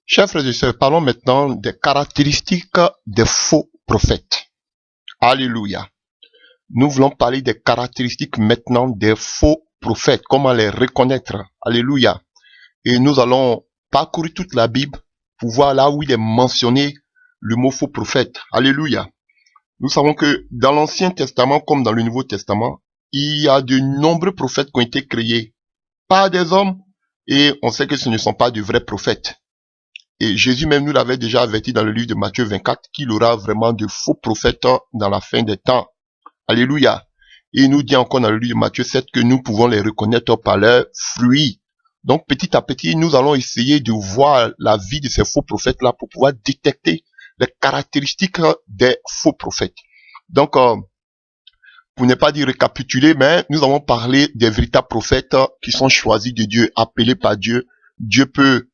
Chers frères et sœurs, parlons maintenant des caractéristiques des faux prophètes. Alléluia. Nous voulons parler des caractéristiques maintenant des faux prophètes, comment les reconnaître. Alléluia. Et nous allons parcourir toute la Bible pour voir là où il est mentionné le mot faux prophète. Alléluia. Nous savons que dans l'Ancien Testament comme dans le Nouveau Testament, il y a de nombreux prophètes qui ont été créés par des hommes et on sait que ce ne sont pas de vrais prophètes. Et Jésus même nous l'avait déjà averti dans le livre de Matthieu 24 qu'il aura vraiment de faux prophètes dans la fin des temps. Alléluia. Et il nous dit encore dans le livre de Matthieu 7 que nous pouvons les reconnaître par leurs fruits. Donc petit à petit, nous allons essayer de voir la vie de ces faux prophètes-là pour pouvoir détecter les caractéristiques des faux prophètes. Donc, pour ne pas dire récapituler, mais nous allons parler des véritables prophètes qui sont choisis de Dieu, appelés par Dieu. Dieu peut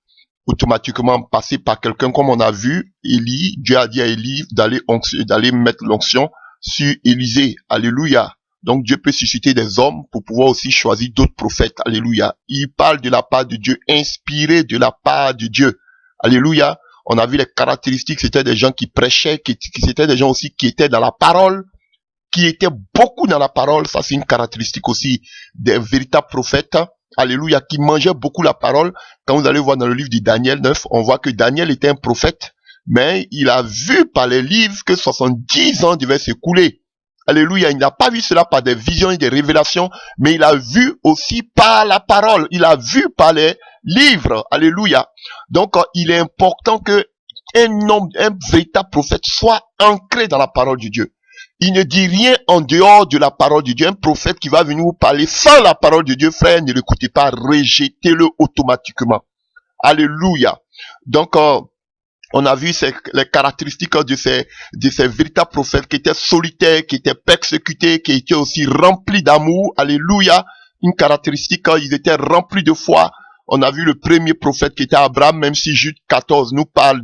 automatiquement passer par quelqu'un comme on a vu Élie. Dieu a dit à Élie d'aller mettre l'onction sur Élisée. Alléluia. Donc Dieu peut susciter des hommes pour pouvoir aussi choisir d'autres prophètes. Alléluia. Il parle de la part de Dieu, inspiré de la part de Dieu. Alléluia. On a vu les caractéristiques, c'était des gens qui prêchaient, c'était des gens aussi qui étaient dans la parole, qui étaient beaucoup dans la parole. Ça c'est une caractéristique aussi des véritables prophètes. Alléluia, qui mangeait beaucoup la parole. Quand vous allez voir dans le livre de Daniel 9, on voit que Daniel était un prophète, mais il a vu par les livres que 70 ans devaient s'écouler. Alléluia, il n'a pas vu cela par des visions et des révélations, mais il a vu aussi par la parole, il a vu par les livres. Alléluia. Donc, il est important que un véritable prophète soit ancré dans la parole de Dieu. Il ne dit rien en dehors de la parole de Dieu. Un prophète qui va venir vous parler sans la parole de Dieu, frère, ne l'écoutez pas, rejetez-le automatiquement. Alléluia. Donc, on a vu les caractéristiques de ces véritables prophètes qui étaient solitaires, qui étaient persécutés, qui étaient aussi remplis d'amour. Alléluia. Une caractéristique, ils étaient remplis de foi. On a vu le premier prophète qui était Abraham, même si Jude 14 nous parle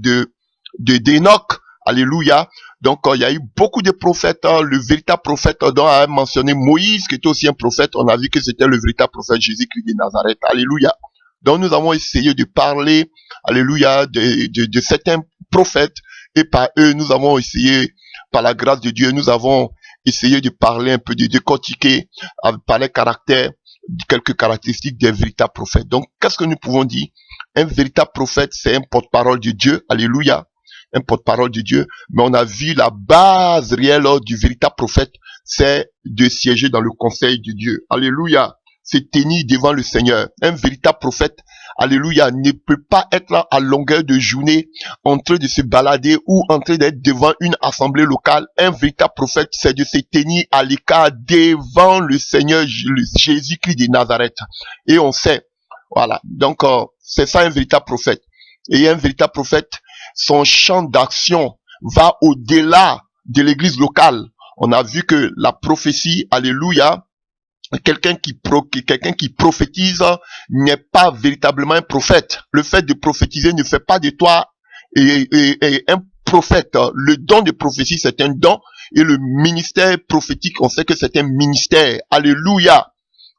d'Enoch. Alléluia. Donc, il y a eu beaucoup de prophètes. Le véritable prophète dont a mentionné Moïse, qui était aussi un prophète. On a vu que c'était le véritable prophète Jésus-Christ de Nazareth. Alléluia. Donc, nous avons essayé de parler, alléluia, de certains prophètes. Et par eux, nous avons essayé, par la grâce de Dieu, nous avons essayé de parler un peu, de décortiquer par les caractères, quelques caractéristiques des véritables prophètes. Donc, qu'est-ce que nous pouvons dire? Un véritable prophète, c'est un porte-parole de Dieu. Alléluia. Un porte-parole de Dieu, mais on a vu la base réelle du véritable prophète, c'est de siéger dans le conseil de Dieu. Alléluia. C'est tenir devant le Seigneur. Un véritable prophète, alléluia, ne peut pas être là à longueur de journée en train de se balader ou en train d'être devant une assemblée locale. Un véritable prophète, c'est de se tenir à l'écart devant le Seigneur Jésus-Christ de Nazareth. Et on sait, voilà. Donc, c'est ça un véritable prophète. Et un véritable prophète, son champ d'action va au-delà de l'église locale. On a vu que la prophétie, alléluia, quelqu'un qui prophétise n'est pas véritablement un prophète. Le fait de prophétiser ne fait pas de toi un prophète. Le don de prophétie, c'est un don. Et le ministère prophétique, on sait que c'est un ministère. Alléluia.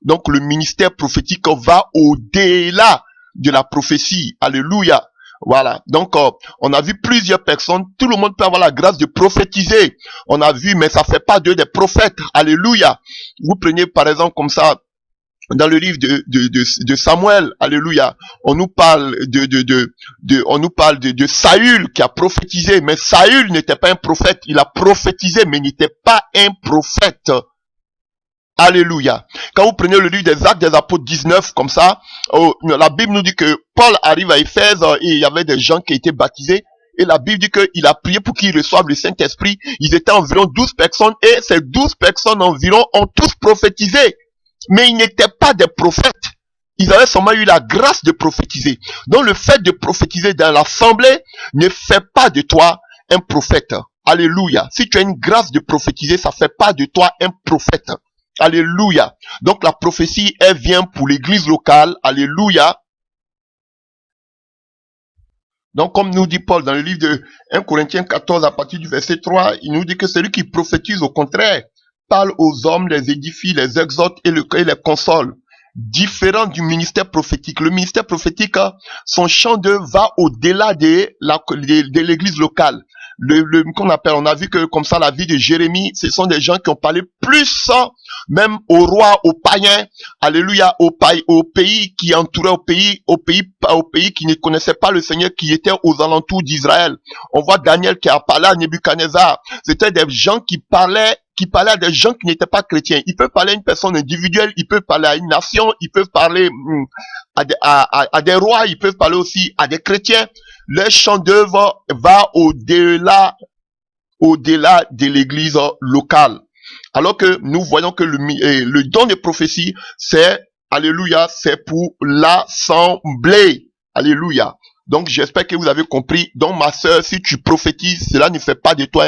Donc le ministère prophétique va au-delà de la prophétie. Alléluia. Voilà, donc on a vu plusieurs personnes, tout le monde peut avoir la grâce de prophétiser. On a vu, mais ça fait pas d'eux des prophètes. Alléluia. Vous prenez par exemple comme ça, dans le livre de Samuel, alléluia, on nous parle de Saül qui a prophétisé, mais Saül n'était pas un prophète. Il a prophétisé, mais n'était pas un prophète. Alléluia. Quand vous prenez le livre des Actes des Apôtres 19, comme ça, la Bible nous dit que Paul arrive à Éphèse et il y avait des gens qui étaient baptisés. Et la Bible dit qu'il a prié pour qu'ils reçoivent le Saint-Esprit. Ils étaient environ 12 personnes et ces 12 personnes environ ont tous prophétisé. Mais ils n'étaient pas des prophètes. Ils avaient seulement eu la grâce de prophétiser. Donc le fait de prophétiser dans l'assemblée ne fait pas de toi un prophète. Alléluia. Si tu as une grâce de prophétiser, ça fait pas de toi un prophète. Alléluia. Donc la prophétie, elle vient pour l'église locale. Alléluia. Donc comme nous dit Paul dans le livre de 1 Corinthiens 14 à partir du verset 3, il nous dit que celui qui prophétise au contraire parle aux hommes, les édifie, les exhorte et les console. différent du ministère prophétique. Le ministère prophétique, son champ d'œuvre va au-delà de l'église locale. Qu'on appelle, on a vu que comme ça, la vie de Jérémie, ce sont des gens qui ont parlé plus, même aux rois, aux païens, alléluia, au pays qui entourait, au pays qui ne connaissait pas le Seigneur, qui était aux alentours d'Israël. On voit Daniel qui a parlé à Nebuchadnezzar. C'était des gens qui parlaient à des gens qui n'étaient pas chrétiens. Ils peuvent parler à une personne individuelle, ils peuvent parler à une nation, ils peuvent parler à des rois, ils peuvent parler aussi à des chrétiens. Le champ d'œuvre va au-delà de l'église locale. Alors que nous voyons que le don de prophétie, c'est, alléluia, c'est pour l'assemblée. Alléluia. Donc, j'espère que vous avez compris. Donc, ma sœur, si tu prophétises, cela ne fait pas de toi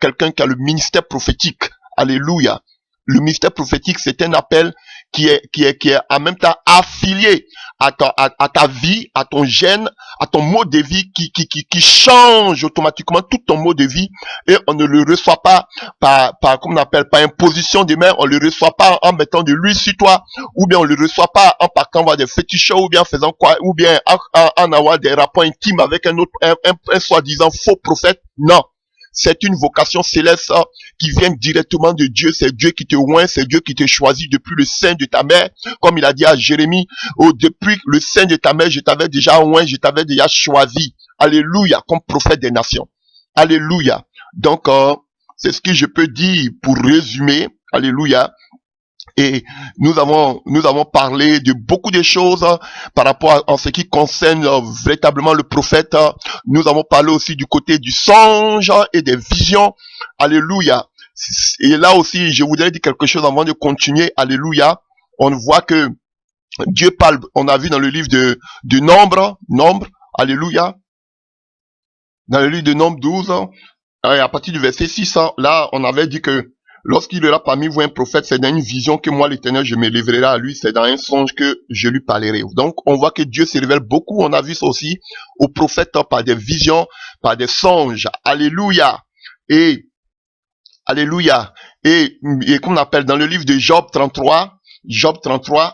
quelqu'un qui a le ministère prophétique. Alléluia. Le ministère prophétique, c'est un appel qui est en même temps affilié à ta vie, à ton gène, à ton mode de vie qui change automatiquement tout ton mode de vie, et on ne le reçoit pas par comme on appelle, par imposition des mains, on le reçoit pas en mettant de l'huile sur toi, ou bien on le reçoit pas en partant voir des féticheurs, ou bien en faisant quoi, ou bien en avoir des rapports intimes avec un autre, un soi-disant faux prophète. Non. C'est une vocation céleste qui vient directement de Dieu. C'est Dieu qui te oint, c'est Dieu qui te choisit depuis le sein de ta mère. Comme il a dit à Jérémie, depuis le sein de ta mère, je t'avais déjà oint, je t'avais déjà choisi. Alléluia, comme prophète des nations. Alléluia. Donc, c'est ce que je peux dire pour résumer. Alléluia. Et nous avons parlé de beaucoup de choses par rapport à ce qui concerne véritablement le prophète. Nous avons parlé aussi du côté du songe et des visions. Alléluia. Et là aussi, je voudrais dire quelque chose avant de continuer. Alléluia. On voit que Dieu parle, on a vu dans le livre de Nombre. Alléluia. Dans le livre de Nombre 12, à partir du verset 6, là, on avait dit que lorsqu'il aura parmi vous un prophète, c'est dans une vision que moi, l'Éternel, je me livrerai à lui. C'est dans un songe que je lui parlerai. Donc, on voit que Dieu se révèle beaucoup. On a vu ça aussi aux prophètes par des visions, par des songes. Alléluia. Et, alléluia. Et qu'on appelle dans le livre de Job 33,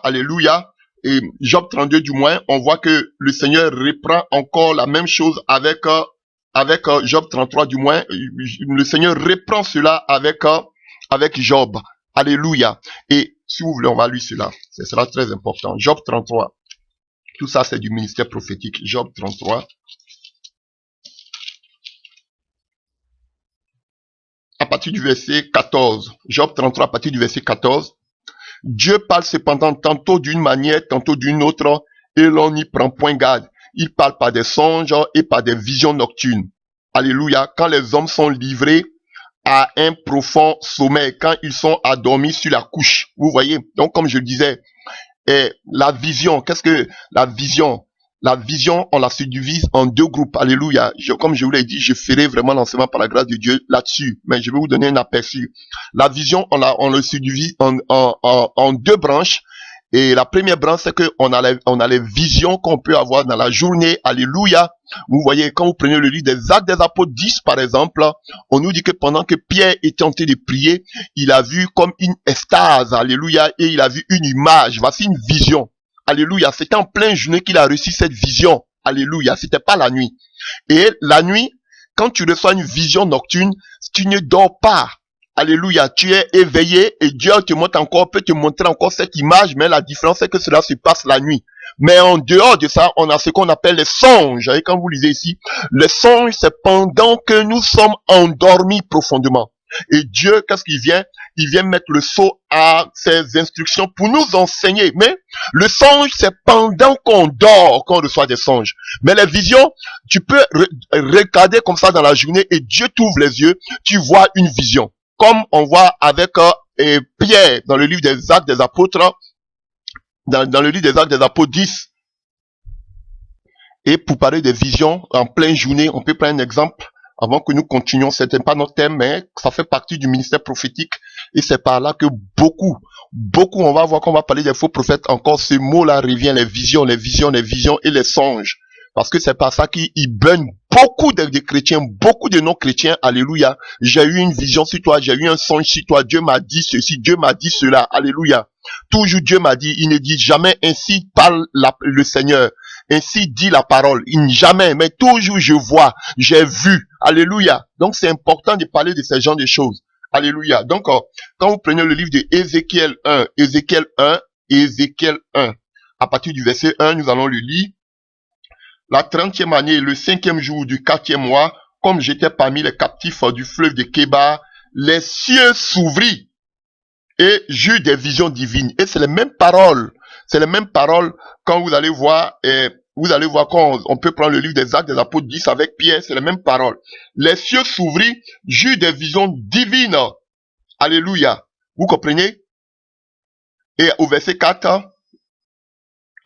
alléluia. Et Job 32 du moins, on voit que le Seigneur reprend encore la même chose avec Job 33 du moins. Le Seigneur reprend cela avec Job. Alléluia. Et si vous voulez, on va lire cela. Ce sera très important. Job 33. Tout ça, c'est du ministère prophétique. Job 33. À partir du verset 14. Job 33, à partir du verset 14. Dieu parle cependant tantôt d'une manière, tantôt d'une autre, et l'on n'y prend point garde. Il parle par des songes et par des visions nocturnes. Alléluia. Quand les hommes sont livrés à un profond sommeil, quand ils sont endormis sur la couche. Vous voyez? Donc, comme je le disais, la vision, qu'est-ce que la vision? La vision, on la subdivise en deux groupes. Alléluia. Comme je vous l'ai dit, je ferai vraiment l'enseignement par la grâce de Dieu là-dessus. Mais je vais vous donner un aperçu. La vision, on le subdivise en deux branches. Et la première branche, c'est que on a les visions qu'on peut avoir dans la journée. Alléluia. Vous voyez, quand vous prenez le livre des Actes des Apôtres 10, par exemple, on nous dit que pendant que Pierre était en train de prier, il a vu comme une extase. Alléluia. Et il a vu une image. Voici une vision. Alléluia. C'était en pleine journée qu'il a reçu cette vision. Alléluia. C'était pas la nuit. Et la nuit, quand tu reçois une vision nocturne, tu ne dors pas. Alléluia, tu es éveillé et Dieu peut te montrer encore cette image, mais la différence c'est que cela se passe la nuit. Mais en dehors de ça, on a ce qu'on appelle les songes. Et quand vous lisez ici, les songes, c'est pendant que nous sommes endormis profondément. Et Dieu, qu'est-ce qu'il vient? Il vient mettre le sceau à ses instructions pour nous enseigner. Mais le songe, c'est pendant qu'on dort qu'on reçoit des songes. Mais les visions, tu peux regarder comme ça dans la journée et Dieu t'ouvre les yeux, tu vois une vision. Comme on voit avec Pierre dans le livre des Actes des Apôtres, dans le livre des Actes des Apôtres 10. Et pour parler des visions en pleine journée, on peut prendre un exemple avant que nous continuions. C'était pas notre thème, mais ça fait partie du ministère prophétique. Et c'est par là que beaucoup, on va voir qu'on va parler des faux prophètes. Encore ce mot-là revient, les visions et les songes. Parce que c'est par ça qu'ils burnent beaucoup de chrétiens, beaucoup de non-chrétiens, alléluia, j'ai eu une vision sur toi, j'ai eu un songe sur toi, Dieu m'a dit ceci, Dieu m'a dit cela, alléluia. Toujours Dieu m'a dit, il ne dit jamais ainsi parle le Seigneur, ainsi dit la parole, jamais, mais toujours je vois, j'ai vu, alléluia. Donc c'est important de parler de ce genre de choses, alléluia. Donc quand vous prenez le livre de Ézéchiel 1, Ézéchiel 1, à partir du verset 1, nous allons le lire. La 30e année, le 5e jour du 4e mois, comme j'étais parmi les captifs du fleuve de Kébar, les cieux s'ouvrirent et j'eus des visions divines. Et c'est les mêmes paroles. C'est les mêmes paroles quand vous allez voir, quand on peut prendre le livre des Actes des Apôtres 10 avec Pierre, c'est les mêmes paroles. Les cieux s'ouvrirent, j'eus des visions divines. Alléluia. Vous comprenez? Et au verset 4,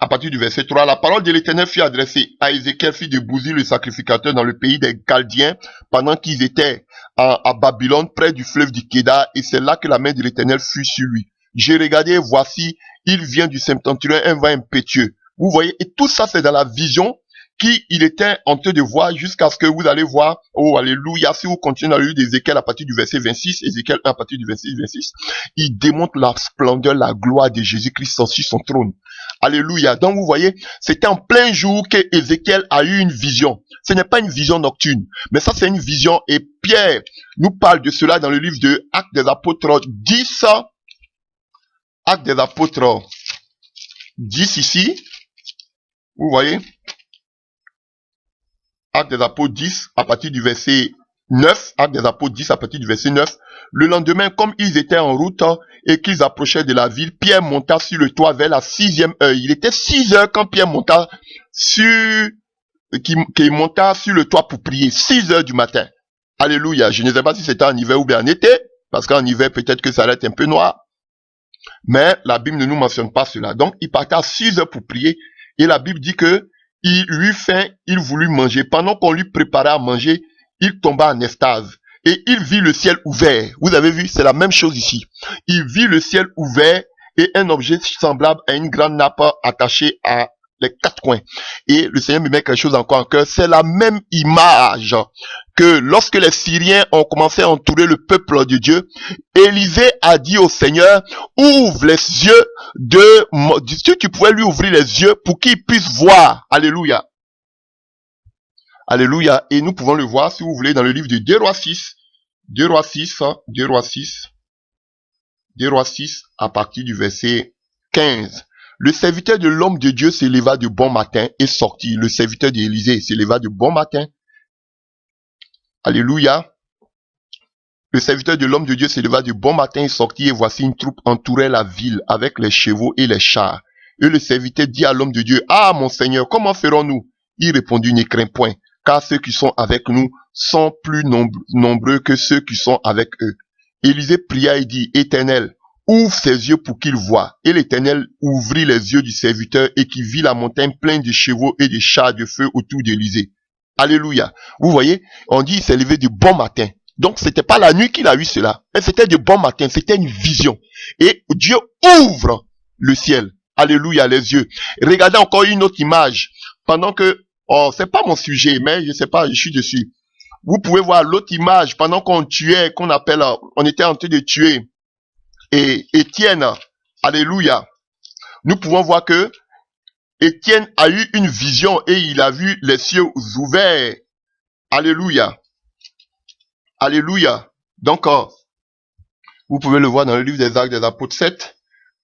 à partir du verset 3, la parole de l'Éternel fut adressée à Ézéchiel, fils de Bouzi, le sacrificateur, dans le pays des Chaldiens, pendant qu'ils étaient à Babylone, près du fleuve du Kédar, et c'est là que la main de l'Éternel fut sur lui. J'ai regardé, voici, il vient du septentrion, un vent impétueux. Vous voyez, et tout ça, c'est dans la vision qu'il était en train de voir jusqu'à ce que vous allez voir, oh alléluia, si vous continuez dans le livre d'Ézéchiel à partir du verset 26, Ézéchiel 1 à partir du verset 26, il démontre la splendeur, la gloire de Jésus-Christ sur son trône. Alléluia. Donc vous voyez, c'était en plein jour que Ézéchiel a eu une vision. Ce n'est pas une vision nocturne, mais ça c'est une vision. Et Pierre nous parle de cela dans le livre de Actes des Apôtres 10. Actes des Apôtres 10 ici. Vous voyez, Actes des Apôtres 10 à partir du verset 9. Actes des Apôtres 10 à partir du verset 9. Le lendemain, comme ils étaient en route et qu'ils approchaient de la ville, Pierre monta sur le toit vers la 6e heure. Il était 6 heures quand Pierre monta qu'il monta sur le toit pour prier. 6 heures du matin. Alléluia. Je ne sais pas si c'était en hiver ou bien en été, parce qu'en hiver, peut-être que ça allait être un peu noir. Mais la Bible ne nous mentionne pas cela. Donc, il partait à 6 heures pour prier. Et la Bible dit que il eut faim, il voulut manger. Pendant qu'on lui préparait à manger, il tomba en extase. Et il vit le ciel ouvert. Vous avez vu, c'est la même chose ici. Il vit le ciel ouvert et un objet semblable à une grande nappe attachée à les 4 coins. Et le Seigneur me met quelque chose encore en cœur. C'est la même image que lorsque les Syriens ont commencé à entourer le peuple de Dieu, Élisée a dit au Seigneur, ouvre les yeux si tu pouvais lui ouvrir les yeux pour qu'il puisse voir. Alléluia. Alléluia. Et nous pouvons le voir, si vous voulez, dans le livre de 2 Rois 6. 2 Rois 6, à partir du verset 15. Le serviteur de l'homme de Dieu s'éleva de bon matin et sortit. Le serviteur d'Élisée s'éleva de bon matin. Alléluia. Le serviteur de l'homme de Dieu s'éleva de bon matin et sortit, et voici une troupe entourait la ville avec les chevaux et les chars. Et le serviteur dit à l'homme de Dieu, ah mon Seigneur, comment ferons-nous? Il répondit, ne crains point, car ceux qui sont avec nous sont plus nombreux que ceux qui sont avec eux. Élisée pria et dit, Éternel, ouvre ses yeux pour qu'il voie. Et l'Éternel ouvrit les yeux du serviteur et qui vit la montagne pleine de chevaux et de chars de feu autour d'Élisée. Alléluia. Vous voyez, on dit il s'est levé de bon matin. Donc c'était pas la nuit qu'il a eu cela, mais c'était de bon matin, c'était une vision. Et Dieu ouvre le ciel. Alléluia, les yeux. Regardez encore une autre image. Pendant que, oh, c'est pas mon sujet, mais je sais pas, je suis dessus. Vous pouvez voir l'autre image pendant qu'on tuait, on était en train de tuer et Étienne. Alléluia. Nous pouvons voir que Étienne a eu une vision et il a vu les cieux ouverts. Alléluia. Alléluia. Donc, vous pouvez le voir dans le livre des Actes des Apôtres 7,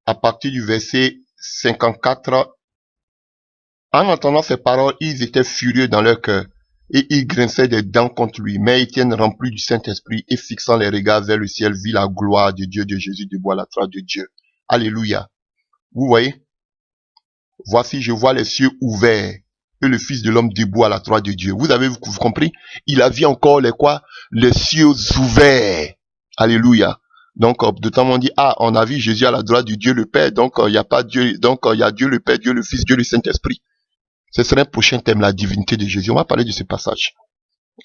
à partir du verset 54. En entendant ces paroles, ils étaient furieux dans leur cœur et ils grinçaient des dents contre lui. Mais Étienne, rempli du Saint-Esprit et fixant les regards vers le ciel, vit la gloire de Dieu, de Jésus debout à la droite de Dieu. Alléluia. Vous voyez? Voici, je vois les cieux ouverts et le Fils de l'homme debout à la droite de Dieu. Vous avez compris? Il a vu encore les cieux ouverts. Alléluia. Donc, de temps on dit, ah, on a vu Jésus à la droite de Dieu le Père, donc il n'y a pas Dieu, donc il y a Dieu le Père, Dieu le Fils, Dieu le Saint-Esprit. Ce serait un prochain thème, la divinité de Jésus. On va parler de ce passage.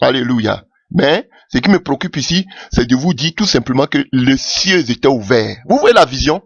Alléluia. Mais, ce qui me préoccupe ici, c'est de vous dire tout simplement que les cieux étaient ouverts. Vous voyez la vision?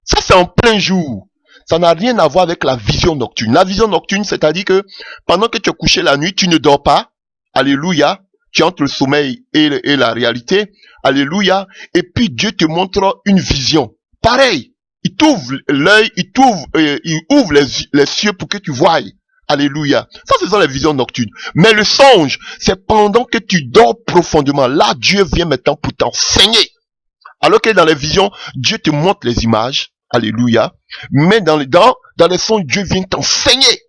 Ça, c'est en plein jour. Ça n'a rien à voir avec la vision nocturne. La vision nocturne, c'est-à-dire que pendant que tu es couché la nuit, tu ne dors pas. Alléluia. Tu es entre le sommeil et la réalité. Alléluia. Et puis Dieu te montre une vision. Pareil. Il t'ouvre l'œil, il ouvre les cieux pour que tu voies. Alléluia. Ça, ce sont les visions nocturnes. Mais le songe, c'est pendant que tu dors profondément. Là, Dieu vient maintenant pour t'enseigner. Alors que dans les visions, Dieu te montre les images. Alléluia. Mais dans les songes, Dieu vient t'enseigner.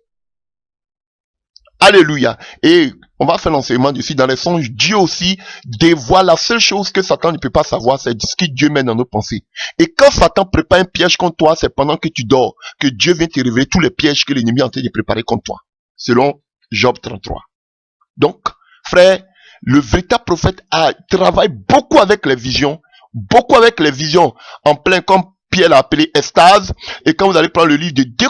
Alléluia. Et on va faire l'enseignement dessus. Dans les songes, Dieu aussi dévoile la seule chose que Satan ne peut pas savoir, c'est ce que Dieu met dans nos pensées. Et quand Satan prépare un piège contre toi, c'est pendant que tu dors que Dieu vient te révéler tous les pièges que l'ennemi est en train de préparer contre toi. Selon Job 33. Donc, frère, le véritable prophète travaille beaucoup avec les visions. Beaucoup avec les visions. En plein, comme Pierre l'a appelé extase. Et quand vous allez prendre le livre de 2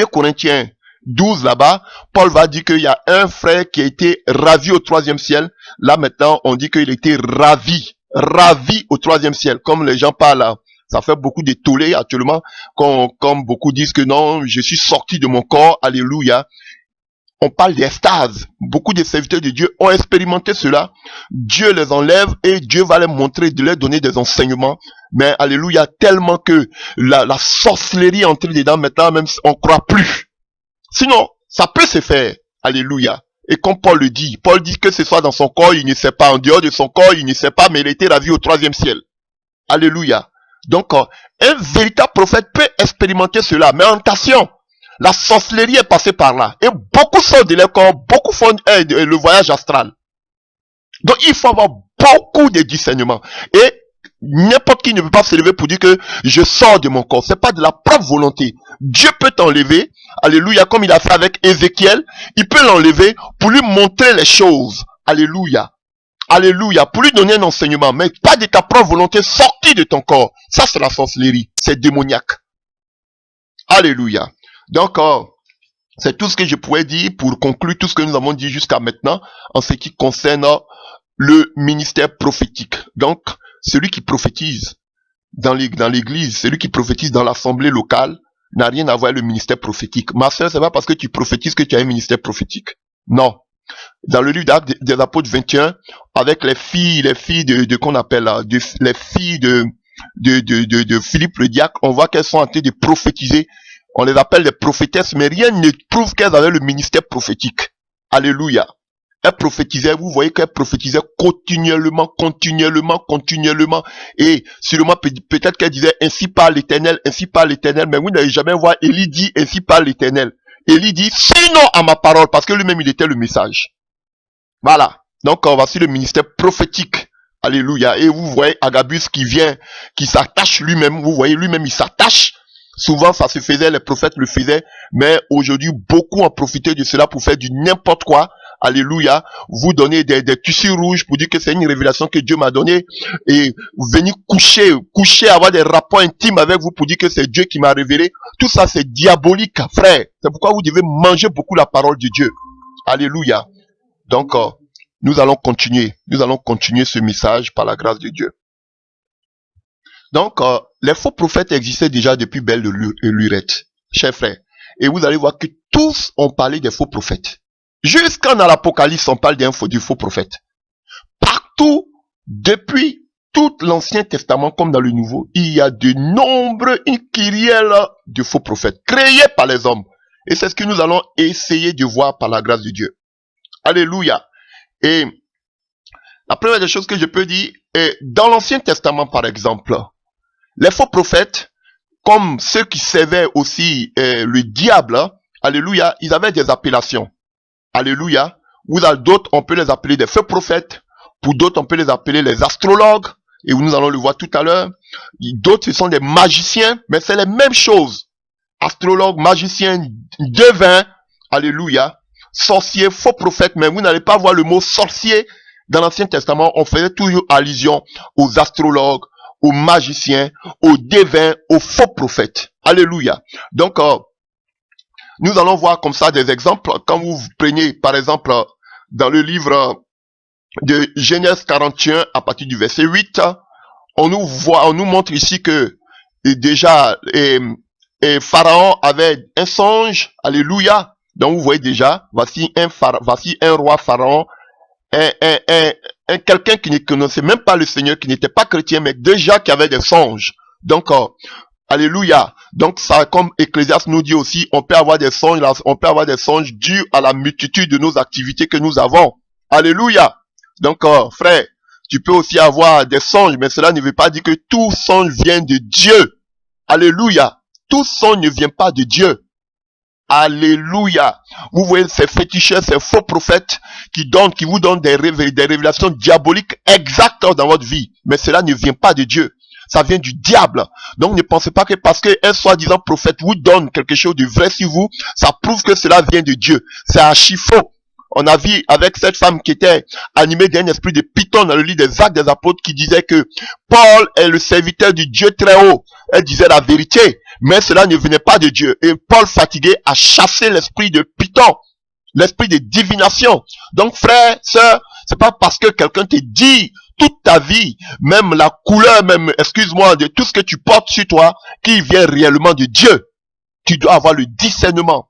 Corinthiens 12 là-bas, Paul va dire qu'il y a un frère qui a été ravi au 3e ciel. Là maintenant, on dit qu'il était ravi au 3e ciel. Comme les gens parlent là, ça fait beaucoup de tollé actuellement, comme beaucoup disent que non, je suis sorti de mon corps, alléluia. On parle d'extase. Beaucoup de serviteurs de Dieu ont expérimenté cela. Dieu les enlève et Dieu va les montrer, de leur donner des enseignements. Mais alléluia, tellement que la sorcellerie est entrée dedans maintenant, même on ne croit plus. Sinon, ça peut se faire. Alléluia. Et comme Paul le dit, Paul dit que ce soit dans son corps, il ne sait pas. En dehors de son corps, il ne sait pas, mais il a été ravi au 3e ciel. Alléluia. Donc, un véritable prophète peut expérimenter cela. Mais attention, la sorcellerie est passée par là. Et beaucoup sortent de leur corps, beaucoup font le voyage astral. Donc, il faut avoir beaucoup de discernement. Et n'importe qui ne peut pas se lever pour dire que je sors de mon corps. C'est pas de la propre volonté. Dieu peut t'enlever. Alléluia. Comme il a fait avec Ézéchiel. Il peut l'enlever pour lui montrer les choses. Alléluia. Alléluia. Pour lui donner un enseignement. Mais pas de ta propre volonté sortie de ton corps. Ça, c'est la sorcellerie. C'est démoniaque. Alléluia. Donc, c'est tout ce que je pourrais dire pour conclure tout ce que nous avons dit jusqu'à maintenant en ce qui concerne le ministère prophétique. Donc, celui qui prophétise dans l'église, celui qui prophétise dans l'assemblée locale, n'a rien à voir avec le ministère prophétique. Ma sœur, c'est pas parce que tu prophétises que tu as un ministère prophétique. Non. Dans le livre d'Actes des Apôtres 21, avec les filles de qu'on appelle là, les filles de Philippe le diacre, on voit qu'elles sont en train de prophétiser. On les appelle les prophétesses, mais rien ne prouve qu'elles avaient le ministère prophétique. Alléluia. Elle prophétisait, vous voyez qu'elle prophétisait continuellement. Et sûrement, peut-être qu'elle disait, ainsi parle l'Éternel, mais vous n'allez jamais voir Élie dit, ainsi parle l'Éternel. Élie dit, sinon à ma parole, parce que lui-même, il était le message. Voilà. Donc, on va sur le ministère prophétique. Alléluia. Et vous voyez Agabus qui vient, qui s'attache lui-même, vous voyez, lui-même, il s'attache. Souvent, ça se faisait, les prophètes le faisaient, mais aujourd'hui, beaucoup ont profité de cela pour faire du n'importe quoi. Alléluia. Vous donnez des tissus rouges pour dire que c'est une révélation que Dieu m'a donnée. Et venir coucher, avoir des rapports intimes avec vous pour dire que c'est Dieu qui m'a révélé. Tout ça, c'est diabolique, frère. C'est pourquoi vous devez manger beaucoup la parole de Dieu. Alléluia. Donc, nous allons continuer ce message par la grâce de Dieu. Donc, les faux prophètes existaient déjà depuis belle lurette, chers frères. Et vous allez voir que tous ont parlé des faux prophètes. Jusqu'à dans l'Apocalypse, on parle du faux prophète. Partout, depuis tout l'Ancien Testament comme dans le Nouveau, il y a de nombreux kyrielles de faux prophètes, créés par les hommes. Et c'est ce que nous allons essayer de voir par la grâce de Dieu. Alléluia. Et la première des choses que je peux dire est, dans l'Ancien Testament par exemple, les faux prophètes, comme ceux qui servaient aussi le diable, alléluia, ils avaient des appellations. Alléluia. Vous avez d'autres, on peut les appeler des faux prophètes. Pour d'autres, on peut les appeler les astrologues. Et nous allons le voir tout à l'heure. D'autres, ce sont des magiciens, mais c'est les mêmes choses. Astrologues, magiciens, devins, alléluia, sorciers, faux prophètes, mais vous n'allez pas voir le mot sorcier. Dans l'Ancien Testament, on faisait toujours allusion aux astrologues, aux magiciens, aux devins, aux faux prophètes. Alléluia. Donc, nous allons voir comme ça des exemples. Quand vous prenez, par exemple, dans le livre de Genèse 41, à partir du verset 8, on nous montre ici que déjà, Pharaon avait un songe, alléluia, Donc vous voyez déjà, voici un roi pharaon, quelqu'un qui ne connaissait même pas le Seigneur, qui n'était pas chrétien, mais déjà qui avait des songes. Donc, alléluia. Donc ça, comme Ecclésiaste nous dit aussi, on peut avoir des songes dus à la multitude de nos activités que nous avons. Alléluia. Donc, frère, tu peux aussi avoir des songes, mais cela ne veut pas dire que tout songe vient de Dieu. Alléluia. Tout songe ne vient pas de Dieu. Alléluia. Vous voyez ces féticheurs, ces faux prophètes qui vous donnent des révélations diaboliques exactes dans votre vie. Mais cela ne vient pas de Dieu. Ça vient du diable. Donc ne pensez pas que parce qu'un soi-disant prophète vous donne quelque chose de vrai sur vous, ça prouve que cela vient de Dieu. C'est archi faux. On a vu avec cette femme qui était animée d'un esprit de Python dans le livre des Actes des Apôtres qui disait que Paul est le serviteur du Dieu très haut. Elle disait la vérité, mais cela ne venait pas de Dieu. Et Paul, fatigué, a chassé l'esprit de Python, l'esprit de divination. Donc frère, sœur, c'est pas parce que quelqu'un te dit toute ta vie, même la couleur, même, excuse-moi, de tout ce que tu portes sur toi, qui vient réellement de Dieu. Tu dois avoir le discernement.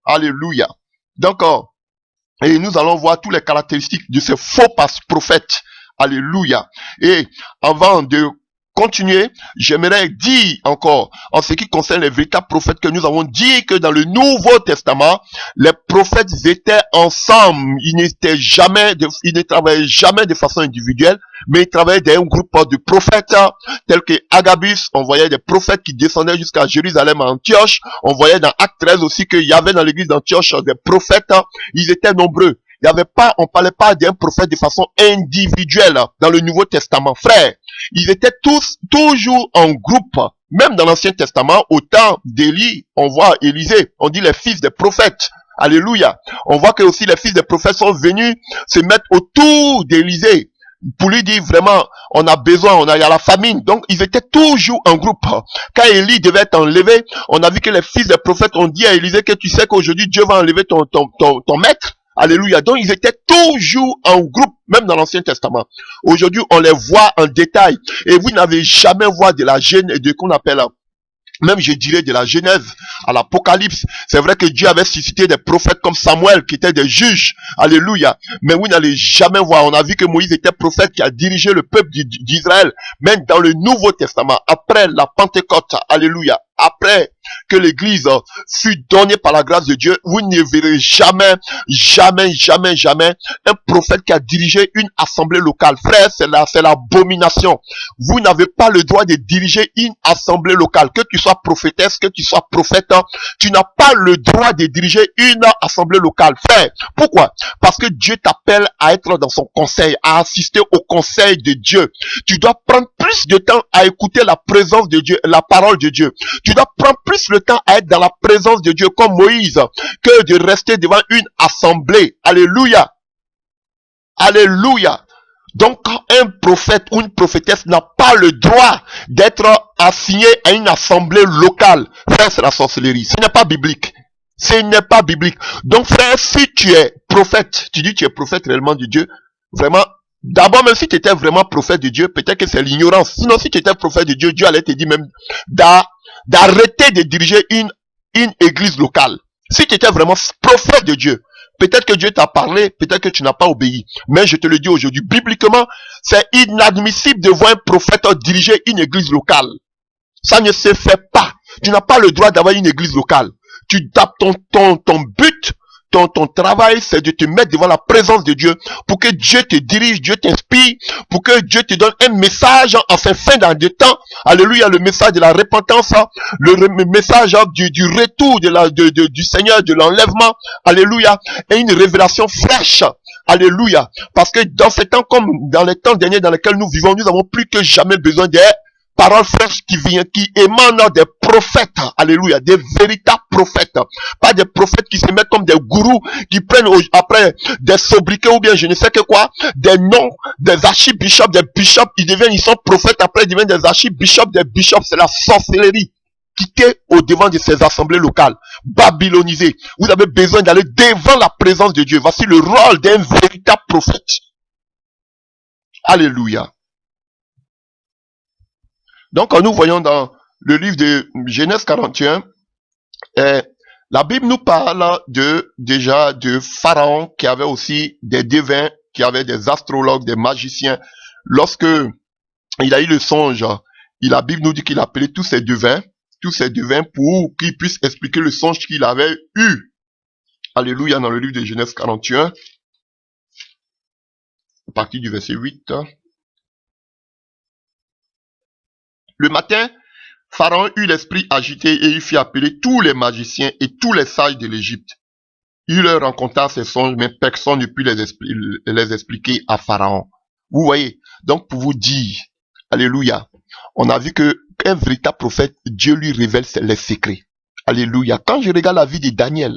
Alléluia. Donc, et nous allons voir toutes les caractéristiques de ces faux prophètes. Alléluia. Et avant de continuer, j'aimerais dire encore, en ce qui concerne les véritables prophètes, que nous avons dit que dans le Nouveau Testament, les prophètes étaient ensemble. Ils ne travaillaient jamais de façon individuelle, mais ils travaillaient dans un groupe de prophètes, tels que Agabus. On voyait des prophètes qui descendaient jusqu'à Jérusalem, à Antioche. On voyait dans Acte 13 aussi qu'il y avait dans l'église d'Antioche des prophètes. Ils étaient nombreux. On parlait pas d'un prophète de façon individuelle dans le Nouveau Testament. Frère, ils étaient tous, toujours en groupe. Même dans l'Ancien Testament, au temps d'Élie, on voit Élisée, on dit les fils des prophètes. Alléluia. On voit que aussi les fils des prophètes sont venus se mettre autour d'Élisée pour lui dire vraiment, on a besoin, il y a la famine. Donc, ils étaient toujours en groupe. Quand Élie devait être enlevé, on a vu que les fils des prophètes ont dit à Élisée que tu sais qu'aujourd'hui Dieu va enlever ton maître. Alléluia. Donc, ils étaient toujours en groupe, même dans l'Ancien Testament. Aujourd'hui, on les voit en détail. Et vous n'avez jamais vu de la Genèse, de qu'on appelle, même je dirais de la Genèse à l'Apocalypse. C'est vrai que Dieu avait suscité des prophètes comme Samuel, qui étaient des juges. Alléluia. Mais vous n'allez jamais voir. On a vu que Moïse était prophète qui a dirigé le peuple d'Israël. Même dans le Nouveau Testament, après la Pentecôte. Alléluia. Après que l'église fut donnée par la grâce de Dieu, vous ne verrez jamais un prophète qui a dirigé une assemblée locale. Frère, c'est l'abomination. Vous n'avez pas le droit de diriger une assemblée locale. Que tu sois prophétesse, que tu sois prophète, tu n'as pas le droit de diriger une assemblée locale. Frère, pourquoi? Parce que Dieu t'appelle à être dans son conseil, à assister au conseil de Dieu. Tu dois prendre plus de temps à écouter la présence de Dieu, la parole de Dieu. Tu dois prendre plus le temps à être dans la présence de Dieu comme Moïse que de rester devant une assemblée. Alléluia. Alléluia. Donc, un prophète ou une prophétesse n'a pas le droit d'être assigné à une assemblée locale. Frère, c'est la sorcellerie. Ce n'est pas biblique. Ce n'est pas biblique. Donc, frère, si tu es prophète, tu dis que tu es prophète réellement de Dieu, vraiment, d'abord, même si tu étais vraiment prophète de Dieu, peut-être que c'est l'ignorance. Sinon, si tu étais prophète de Dieu, Dieu allait te dire même d'arrêter de diriger une église locale. Si tu étais vraiment prophète de Dieu, peut-être que Dieu t'a parlé, peut-être que tu n'as pas obéi. Mais je te le dis aujourd'hui, bibliquement, c'est inadmissible de voir un prophète diriger une église locale. Ça ne se fait pas. Tu n'as pas le droit d'avoir une église locale. Tu tapes ton but, ton travail, c'est de te mettre devant la présence de Dieu pour que Dieu te dirige, Dieu t'inspire, pour que Dieu te donne un message en fin dans des temps. Alléluia, le message de la repentance, le message du retour du Seigneur, de l'enlèvement. Alléluia, et une révélation fraîche. Alléluia, parce que dans ces temps comme dans les temps derniers dans lesquels nous vivons, nous avons plus que jamais besoin des paroles fraîches qui émanent des prophètes. Alléluia, des véritables prophètes. Pas des prophètes qui se mettent comme des gourous, qui prennent après des sobriquets ou bien je ne sais que quoi, des noms, des archibishops, des bishops, ils sont prophètes, après ils deviennent des archibishops, des bishops. C'est la sorcellerie. Quittez au devant de ces assemblées locales, babylonisées. Vous avez besoin d'aller devant la présence de Dieu. Voici le rôle d'un véritable prophète. Alléluia. Donc, nous voyons dans le livre de Genèse 41, La Bible nous parle déjà de Pharaon qui avait aussi des devins, qui avait des astrologues, des magiciens. Lorsque il a eu le songe, la Bible nous dit qu'il a appelé tous ces devins pour qu'ils puissent expliquer le songe qu'il avait eu. Alléluia, dans le livre de Genèse 41, à partir du verset 8. Le matin, Pharaon eut l'esprit agité et il fit appeler tous les magiciens et tous les sages de l'Égypte. Il leur raconta ses songes, mais personne ne put les expliquer à Pharaon. Vous voyez, donc pour vous dire, alléluia, on a vu que un véritable prophète, Dieu lui révèle les secrets. Alléluia. Quand je regarde la vie de Daniel,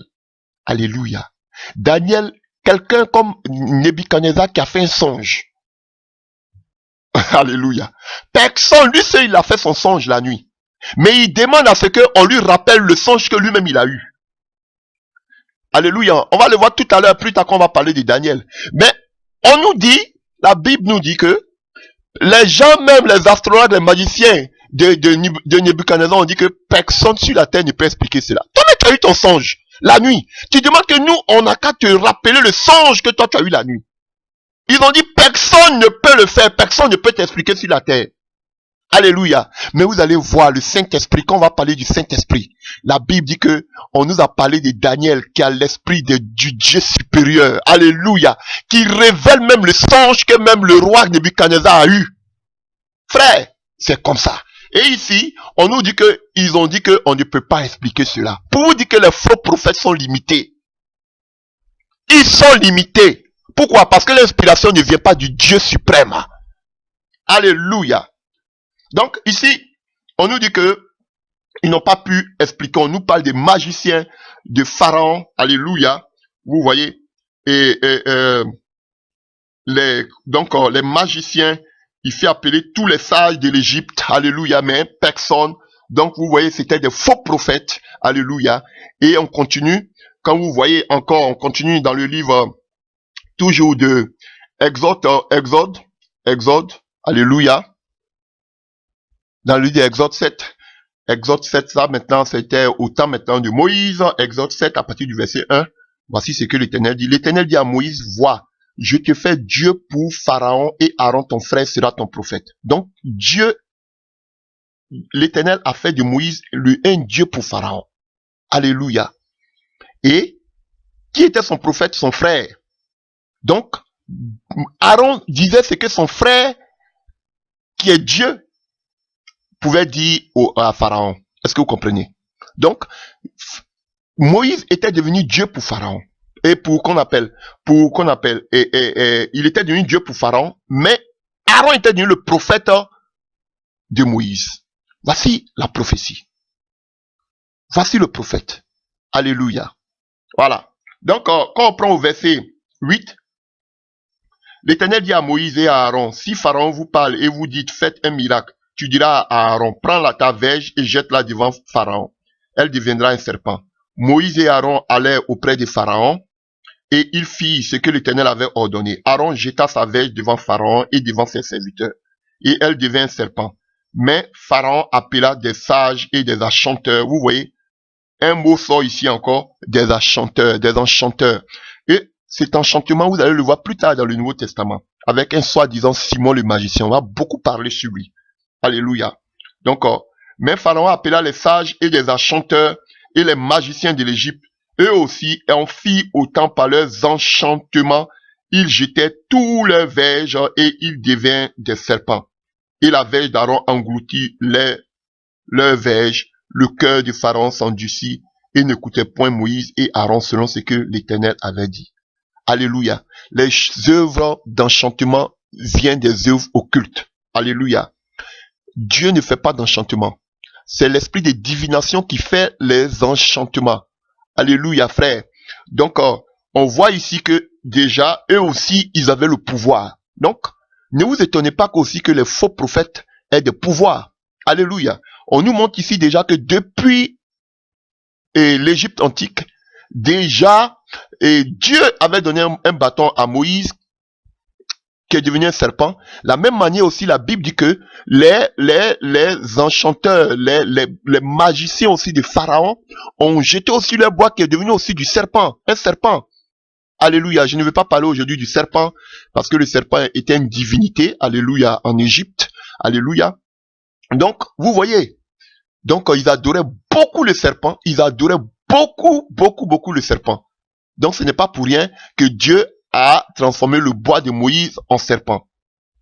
alléluia. Daniel, quelqu'un comme Nebuchadnezzar qui a fait un songe. Alléluia. Personne, lui seul, il a fait son songe la nuit. Mais il demande à ce qu'on lui rappelle le songe que lui-même il a eu. Alléluia. On va le voir tout à l'heure, plus tard qu'on va parler de Daniel. Mais on nous dit, la Bible nous dit que les gens, même les astrologues, les magiciens de Nebuchadnezzar, ont dit que personne sur la terre ne peut expliquer cela. Toi-même, tu as eu ton songe la nuit. Tu demandes que nous, on n'a qu'à te rappeler le songe que toi, tu as eu la nuit. Ils ont dit, personne ne peut le faire, personne ne peut t'expliquer sur la terre. Alléluia. Mais vous allez voir le Saint-Esprit, quand on va parler du Saint-Esprit, la Bible dit que on nous a parlé de Daniel qui a l'esprit du Dieu supérieur. Alléluia. Qui révèle même le songe que même le roi Nebuchadnezzar a eu. Frère, c'est comme ça. Et ici, on nous dit que, ils ont dit qu'on ne peut pas expliquer cela. Pour vous dire que les faux prophètes sont limités. Ils sont limités. Pourquoi? Parce que l'inspiration ne vient pas du Dieu suprême. Alléluia. Donc ici, on nous dit que ils n'ont pas pu expliquer. On nous parle des magiciens de Pharaon. Alléluia. Vous voyez. Les magiciens, il fait appeler tous les sages de l'Égypte. Alléluia. Mais personne. Donc vous voyez, c'était des faux prophètes. Alléluia. Et on continue. Quand vous voyez encore, on continue dans le livre toujours de Exode. Alléluia. Dans le livre d'Exode 7. Exode 7, ça maintenant, c'était au temps maintenant de Moïse. Exode 7, à partir du verset 1. Voici ce que l'Éternel dit. L'Éternel dit à Moïse, vois, je te fais Dieu pour Pharaon et Aaron ton frère sera ton prophète. Donc, Dieu, l'Éternel a fait de Moïse un Dieu pour Pharaon. Alléluia. Et, qui était son prophète? Son frère. Donc, Aaron disait ce que son frère, qui est Dieu, pouvait dire à Pharaon. Est-ce que vous comprenez? Donc, Moïse était devenu Dieu pour Pharaon. Et il était devenu Dieu pour Pharaon, mais Aaron était devenu le prophète de Moïse. Voici la prophétie. Voici le prophète. Alléluia. Voilà. Donc, quand on prend au verset 8, l'Éternel dit à Moïse et à Aaron, si Pharaon vous parle et vous dites, faites un miracle, tu diras à Aaron, prends ta verge et jette-la devant Pharaon. Elle deviendra un serpent. Moïse et Aaron allèrent auprès de Pharaon et ils firent ce que l'Éternel avait ordonné. Aaron jeta sa verge devant Pharaon et devant ses serviteurs et elle devint un serpent. Mais Pharaon appela des sages et des enchanteurs. Vous voyez, un mot sort ici encore, des enchanteurs, des enchanteurs. Et cet enchantement, vous allez le voir plus tard dans le Nouveau Testament, avec un soi-disant Simon le magicien. On va beaucoup parler sur lui. Alléluia. Donc, mais Pharaon appela les sages et les enchanteurs et les magiciens de l'Égypte. Eux aussi en firent autant par leurs enchantements. Ils jetaient tous leurs verges et ils devinrent des serpents. Et la verge d'Aaron engloutit leurs verges. Le cœur de Pharaon s'endurcit et n'écoutait point Moïse et Aaron selon ce que l'Éternel avait dit. Alléluia. Les œuvres d'enchantement viennent des œuvres occultes. Alléluia. Dieu ne fait pas d'enchantement. C'est l'esprit de divination qui fait les enchantements. Alléluia, frère. Donc, on voit ici que déjà, eux aussi, ils avaient le pouvoir. Donc, ne vous étonnez pas qu'aussi que les faux prophètes aient des pouvoirs. Alléluia. On nous montre ici déjà que depuis l'Égypte antique, déjà, Dieu avait donné un bâton à Moïse qui est devenu un serpent, la même manière aussi la Bible dit que les enchanteurs, les magiciens aussi de Pharaon ont jeté aussi leur bois qui est devenu aussi du serpent, un serpent. Alléluia, je ne vais pas parler aujourd'hui du serpent parce que le serpent était une divinité, alléluia, en Égypte, alléluia. Donc, vous voyez, donc ils adoraient beaucoup le serpent, ils adoraient beaucoup le serpent. Donc ce n'est pas pour rien que Dieu a transformé le bois de Moïse en serpent.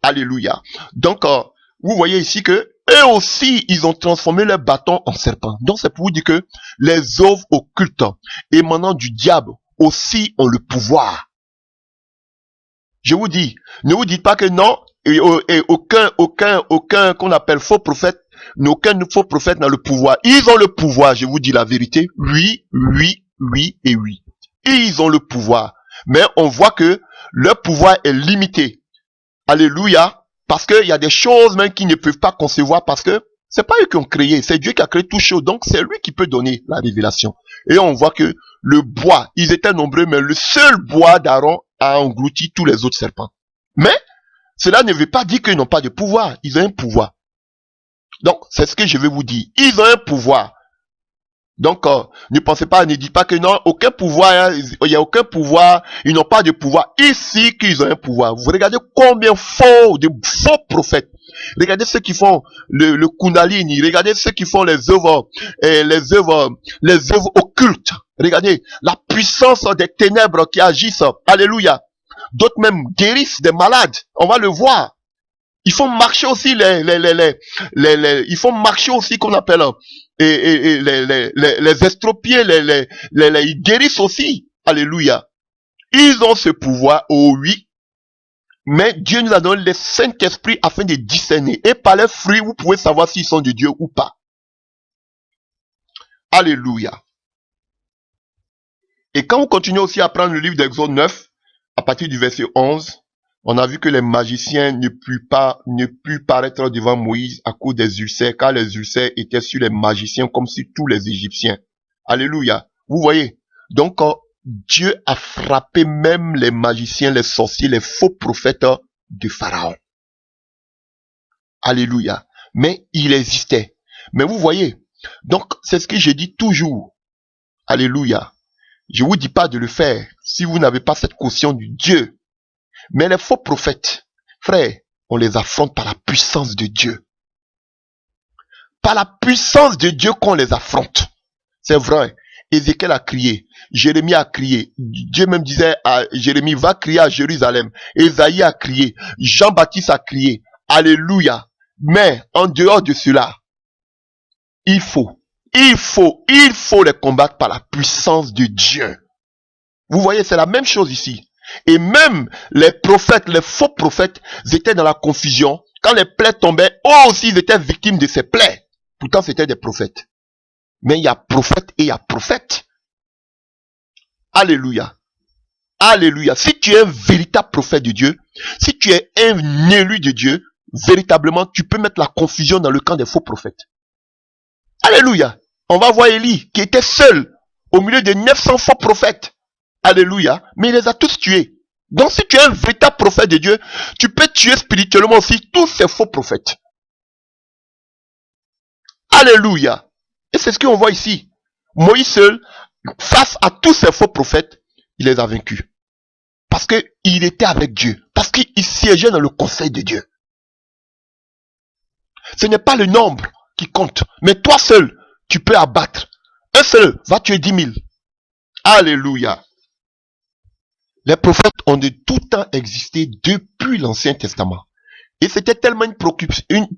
Alléluia. Donc, vous voyez ici que eux aussi, ils ont transformé leur bâton en serpent. Donc c'est pour vous dire que les œuvres occultes émanant du diable aussi ont le pouvoir. Je vous dis, ne vous dites pas que non, et aucun qu'on appelle faux prophète, aucun faux prophète n'a le pouvoir. Ils ont le pouvoir, je vous dis la vérité. Oui. Ils ont le pouvoir. Mais on voit que leur pouvoir est limité. Alléluia. Parce qu'il y a des choses même qu'ils ne peuvent pas concevoir parce que c'est pas eux qui ont créé, c'est Dieu qui a créé tout chose. Donc c'est lui qui peut donner la révélation. Et on voit que le bois, ils étaient nombreux, mais le seul bois d'Aaron a englouti tous les autres serpents. Mais cela ne veut pas dire qu'ils n'ont pas de pouvoir. Ils ont un pouvoir. Donc c'est ce que je vais vous dire. Ils ont un pouvoir. Donc, ne pensez pas, ne dites pas que non, aucun pouvoir, il n'y a aucun pouvoir, ils n'ont pas de pouvoir. Ici, qu'ils ont un pouvoir. Vous regardez combien de faux prophètes. Regardez ceux qui font le Kundalini. Regardez ceux qui font les œuvres occultes. Regardez la puissance des ténèbres qui agissent. Alléluia. D'autres même guérissent des malades. On va le voir. Ils font marcher aussi ils font marcher aussi qu'on appelle les estropiés, ils guérissent aussi. Alléluia. Ils ont ce pouvoir, oh oui. Mais Dieu nous a donné le Saint-Esprit afin de discerner. Et par les fruits, vous pouvez savoir s'ils sont de Dieu ou pas. Alléluia. Et quand vous continuez aussi à prendre le livre d'Exode 9, à partir du verset 11, on a vu que les magiciens ne purent paraître devant Moïse à cause des ulcères, car les ulcères étaient sur les magiciens comme sur tous les Égyptiens. Alléluia. Vous voyez? Donc, Dieu a frappé même les magiciens, les sorciers, les faux prophètes de Pharaon. Alléluia. Mais il existait. Mais vous voyez? Donc, c'est ce que je dis toujours. Alléluia. Je vous dis pas de le faire si vous n'avez pas cette caution du Dieu. Mais les faux prophètes, frères, on les affronte par la puissance de Dieu. Par la puissance de Dieu qu'on les affronte. C'est vrai. Ézéchiel a crié. Jérémie a crié. Dieu même disait à Jérémie, va crier à Jérusalem. Ésaïe a crié. Jean-Baptiste a crié. Alléluia. Mais en dehors de cela, il faut les combattre par la puissance de Dieu. Vous voyez, c'est la même chose ici. Et même les prophètes, les faux prophètes, étaient dans la confusion. Quand les plaies tombaient, eux aussi ils étaient victimes de ces plaies. Pourtant, c'était des prophètes. Mais il y a prophète et il y a prophète. Alléluia. Alléluia. Si tu es un véritable prophète de Dieu, si tu es un élu de Dieu, véritablement, tu peux mettre la confusion dans le camp des faux prophètes. Alléluia. On va voir Élie qui était seul au milieu de 900 faux prophètes. Alléluia. Mais il les a tous tués. Donc si tu es un véritable prophète de Dieu, tu peux tuer spirituellement aussi tous ces faux prophètes. Alléluia. Et c'est ce qu'on voit ici. Moïse seul, face à tous ces faux prophètes, il les a vaincus. Parce qu'il était avec Dieu. Parce qu'il siégeait dans le conseil de Dieu. Ce n'est pas le nombre qui compte. Mais toi seul, tu peux abattre. Un seul va tuer 10 000. Alléluia. Les prophètes ont de tout temps existé depuis l'Ancien Testament. Et c'était tellement une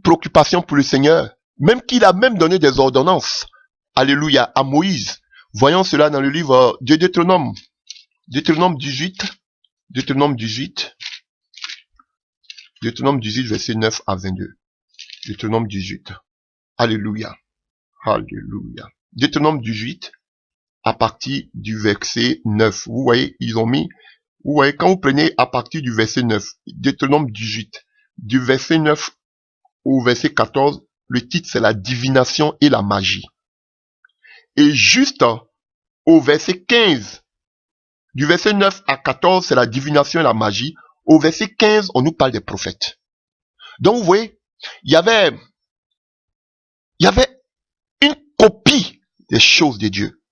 préoccupation pour le Seigneur, même qu'il a même donné des ordonnances. Alléluia, à Moïse. Voyons cela dans le livre de Deutéronome. Deutéronome 18, verset 9 à 22. Deutéronome 18. Alléluia. Alléluia. Deutéronome 18, à partir du verset 9. Vous voyez, vous voyez, quand vous prenez à partir du verset 9, Deutéronome 18, du verset 9 au verset 14, le titre c'est la divination et la magie. Et juste au verset 15, du verset 9 à 14, c'est la divination et la magie. Au verset 15, on nous parle des prophètes. Donc vous voyez, il y avait une copie des choses de Dieu.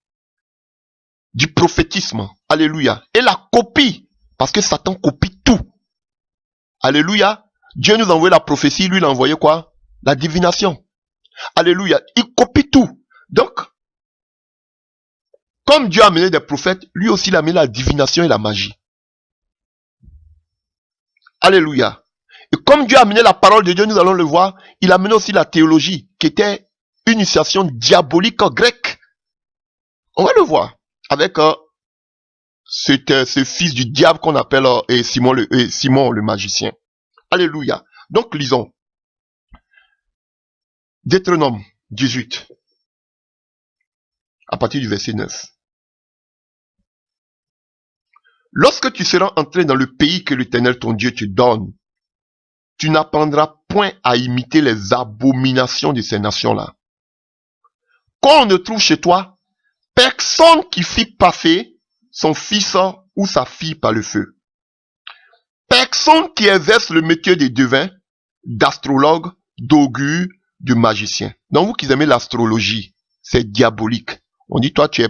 Du prophétisme. Alléluia. Et la copie, parce que Satan copie tout. Alléluia. Dieu nous a envoyé la prophétie, lui il a envoyé quoi? La divination. Alléluia. Il copie tout. Donc, comme Dieu a amené des prophètes, lui aussi il a amené la divination et la magie. Alléluia. Et comme Dieu a amené la parole de Dieu, nous allons le voir, il a amené aussi la théologie, qui était une initiation diabolique grecque. On va le voir avec ce fils du diable qu'on appelle Simon le magicien. Alléluia. Donc lisons. Deutéronome 18, à partir du verset 9. Lorsque tu seras entré dans le pays que l'Éternel ton Dieu te donne, tu n'apprendras point à imiter les abominations de ces nations-là. Quand on ne trouve chez toi personne qui fit passer son fils ou sa fille par le feu, personne qui exerce le métier de devin, d'astrologue, d'augure, de magicien. Donc vous qui aimez l'astrologie, c'est diabolique. On dit toi tu es,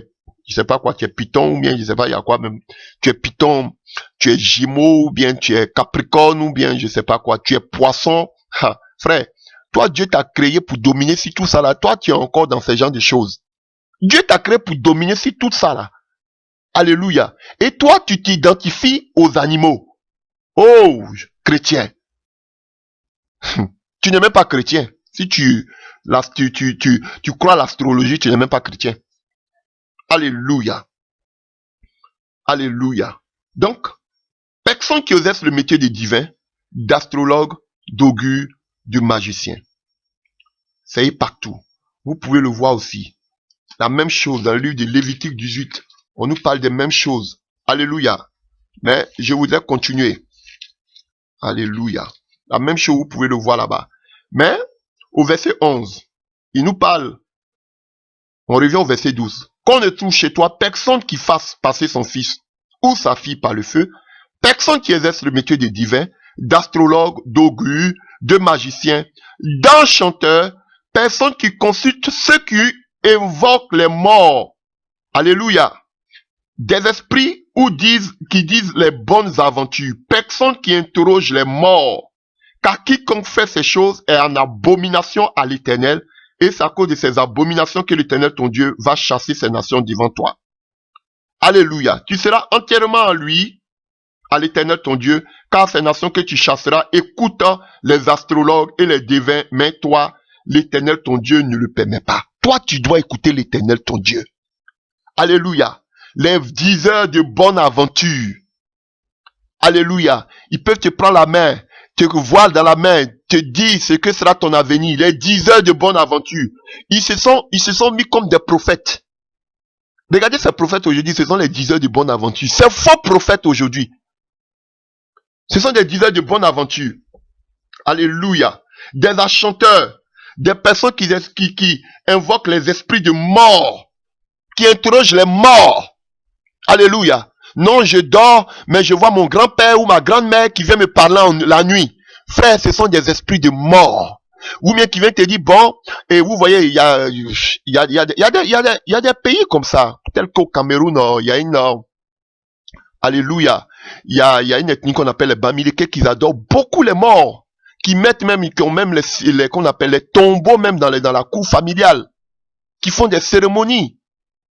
je sais pas quoi, tu es Python ou bien je sais pas il y a quoi même. Tu es Python, tu es Gémeaux ou bien tu es Capricorne ou bien je sais pas quoi, tu es Poisson. Ha, frère, toi Dieu t'a créé pour dominer sur tout ça là. Toi tu es encore dans ce genre de choses. Dieu t'a créé pour dominer sur tout ça là. Alléluia. Et toi tu t'identifies aux animaux. Oh, chrétien. Tu n'es même pas chrétien. Si tu crois à l'astrologie, tu n'es même pas chrétien. Alléluia. Alléluia. Donc, personne qui exerce le métier de divin, d'astrologue, d'augure, de magicien. C'est partout. Vous pouvez le voir aussi. La même chose dans le livre de Lévitique 18. On nous parle des mêmes choses. Alléluia. Mais je voudrais continuer. Alléluia. La même chose, vous pouvez le voir là-bas. Mais, au verset 11, il nous parle. On revient au verset 12. Qu'on ne trouve chez toi personne qui fasse passer son fils ou sa fille par le feu, personne qui exerce le métier de divin, d'astrologue, d'augure, de magicien, d'enchanteur, personne qui consulte ceux qui invoquent les morts. Alléluia. Des esprits qui disent les bonnes aventures, personne qui interroge les morts. Car quiconque fait ces choses est en abomination à l'Éternel, et c'est à cause de ces abominations que l'Éternel ton Dieu va chasser ces nations devant toi. Alléluia. Tu seras entièrement en lui, à l'Éternel ton Dieu, car ces nations que tu chasseras écoutent les astrologues et les devins, mais toi, l'Éternel ton Dieu ne le permet pas. Toi, tu dois écouter l'Éternel ton Dieu. Alléluia. Les diseurs de bonne aventure. Alléluia. Ils peuvent te prendre la main, te voir dans la main, te dire ce que sera ton avenir. Les diseurs de bonne aventure. Ils se sont mis comme des prophètes. Regardez ces prophètes aujourd'hui, ce sont les diseurs de bonne aventure. Ces faux prophètes aujourd'hui. Ce sont des diseurs de bonne aventure. Alléluia. Des enchanteurs. Des personnes qui invoquent les esprits de mort. Qui interrogent les morts. Alléluia. Non, je dors, mais je vois mon grand-père ou ma grand-mère qui vient me parler la nuit. Frère, ce sont des esprits de mort. Ou bien qui viennent te dire, bon, et vous voyez, il y a des pays comme ça. Tel qu'au Cameroun, il y a une... Alléluia. Il y a une ethnie qu'on appelle les Bamileke qui adorent beaucoup les morts. Qui ont même qu'on appelle les tombeaux même dans la cour familiale. Qui font des cérémonies.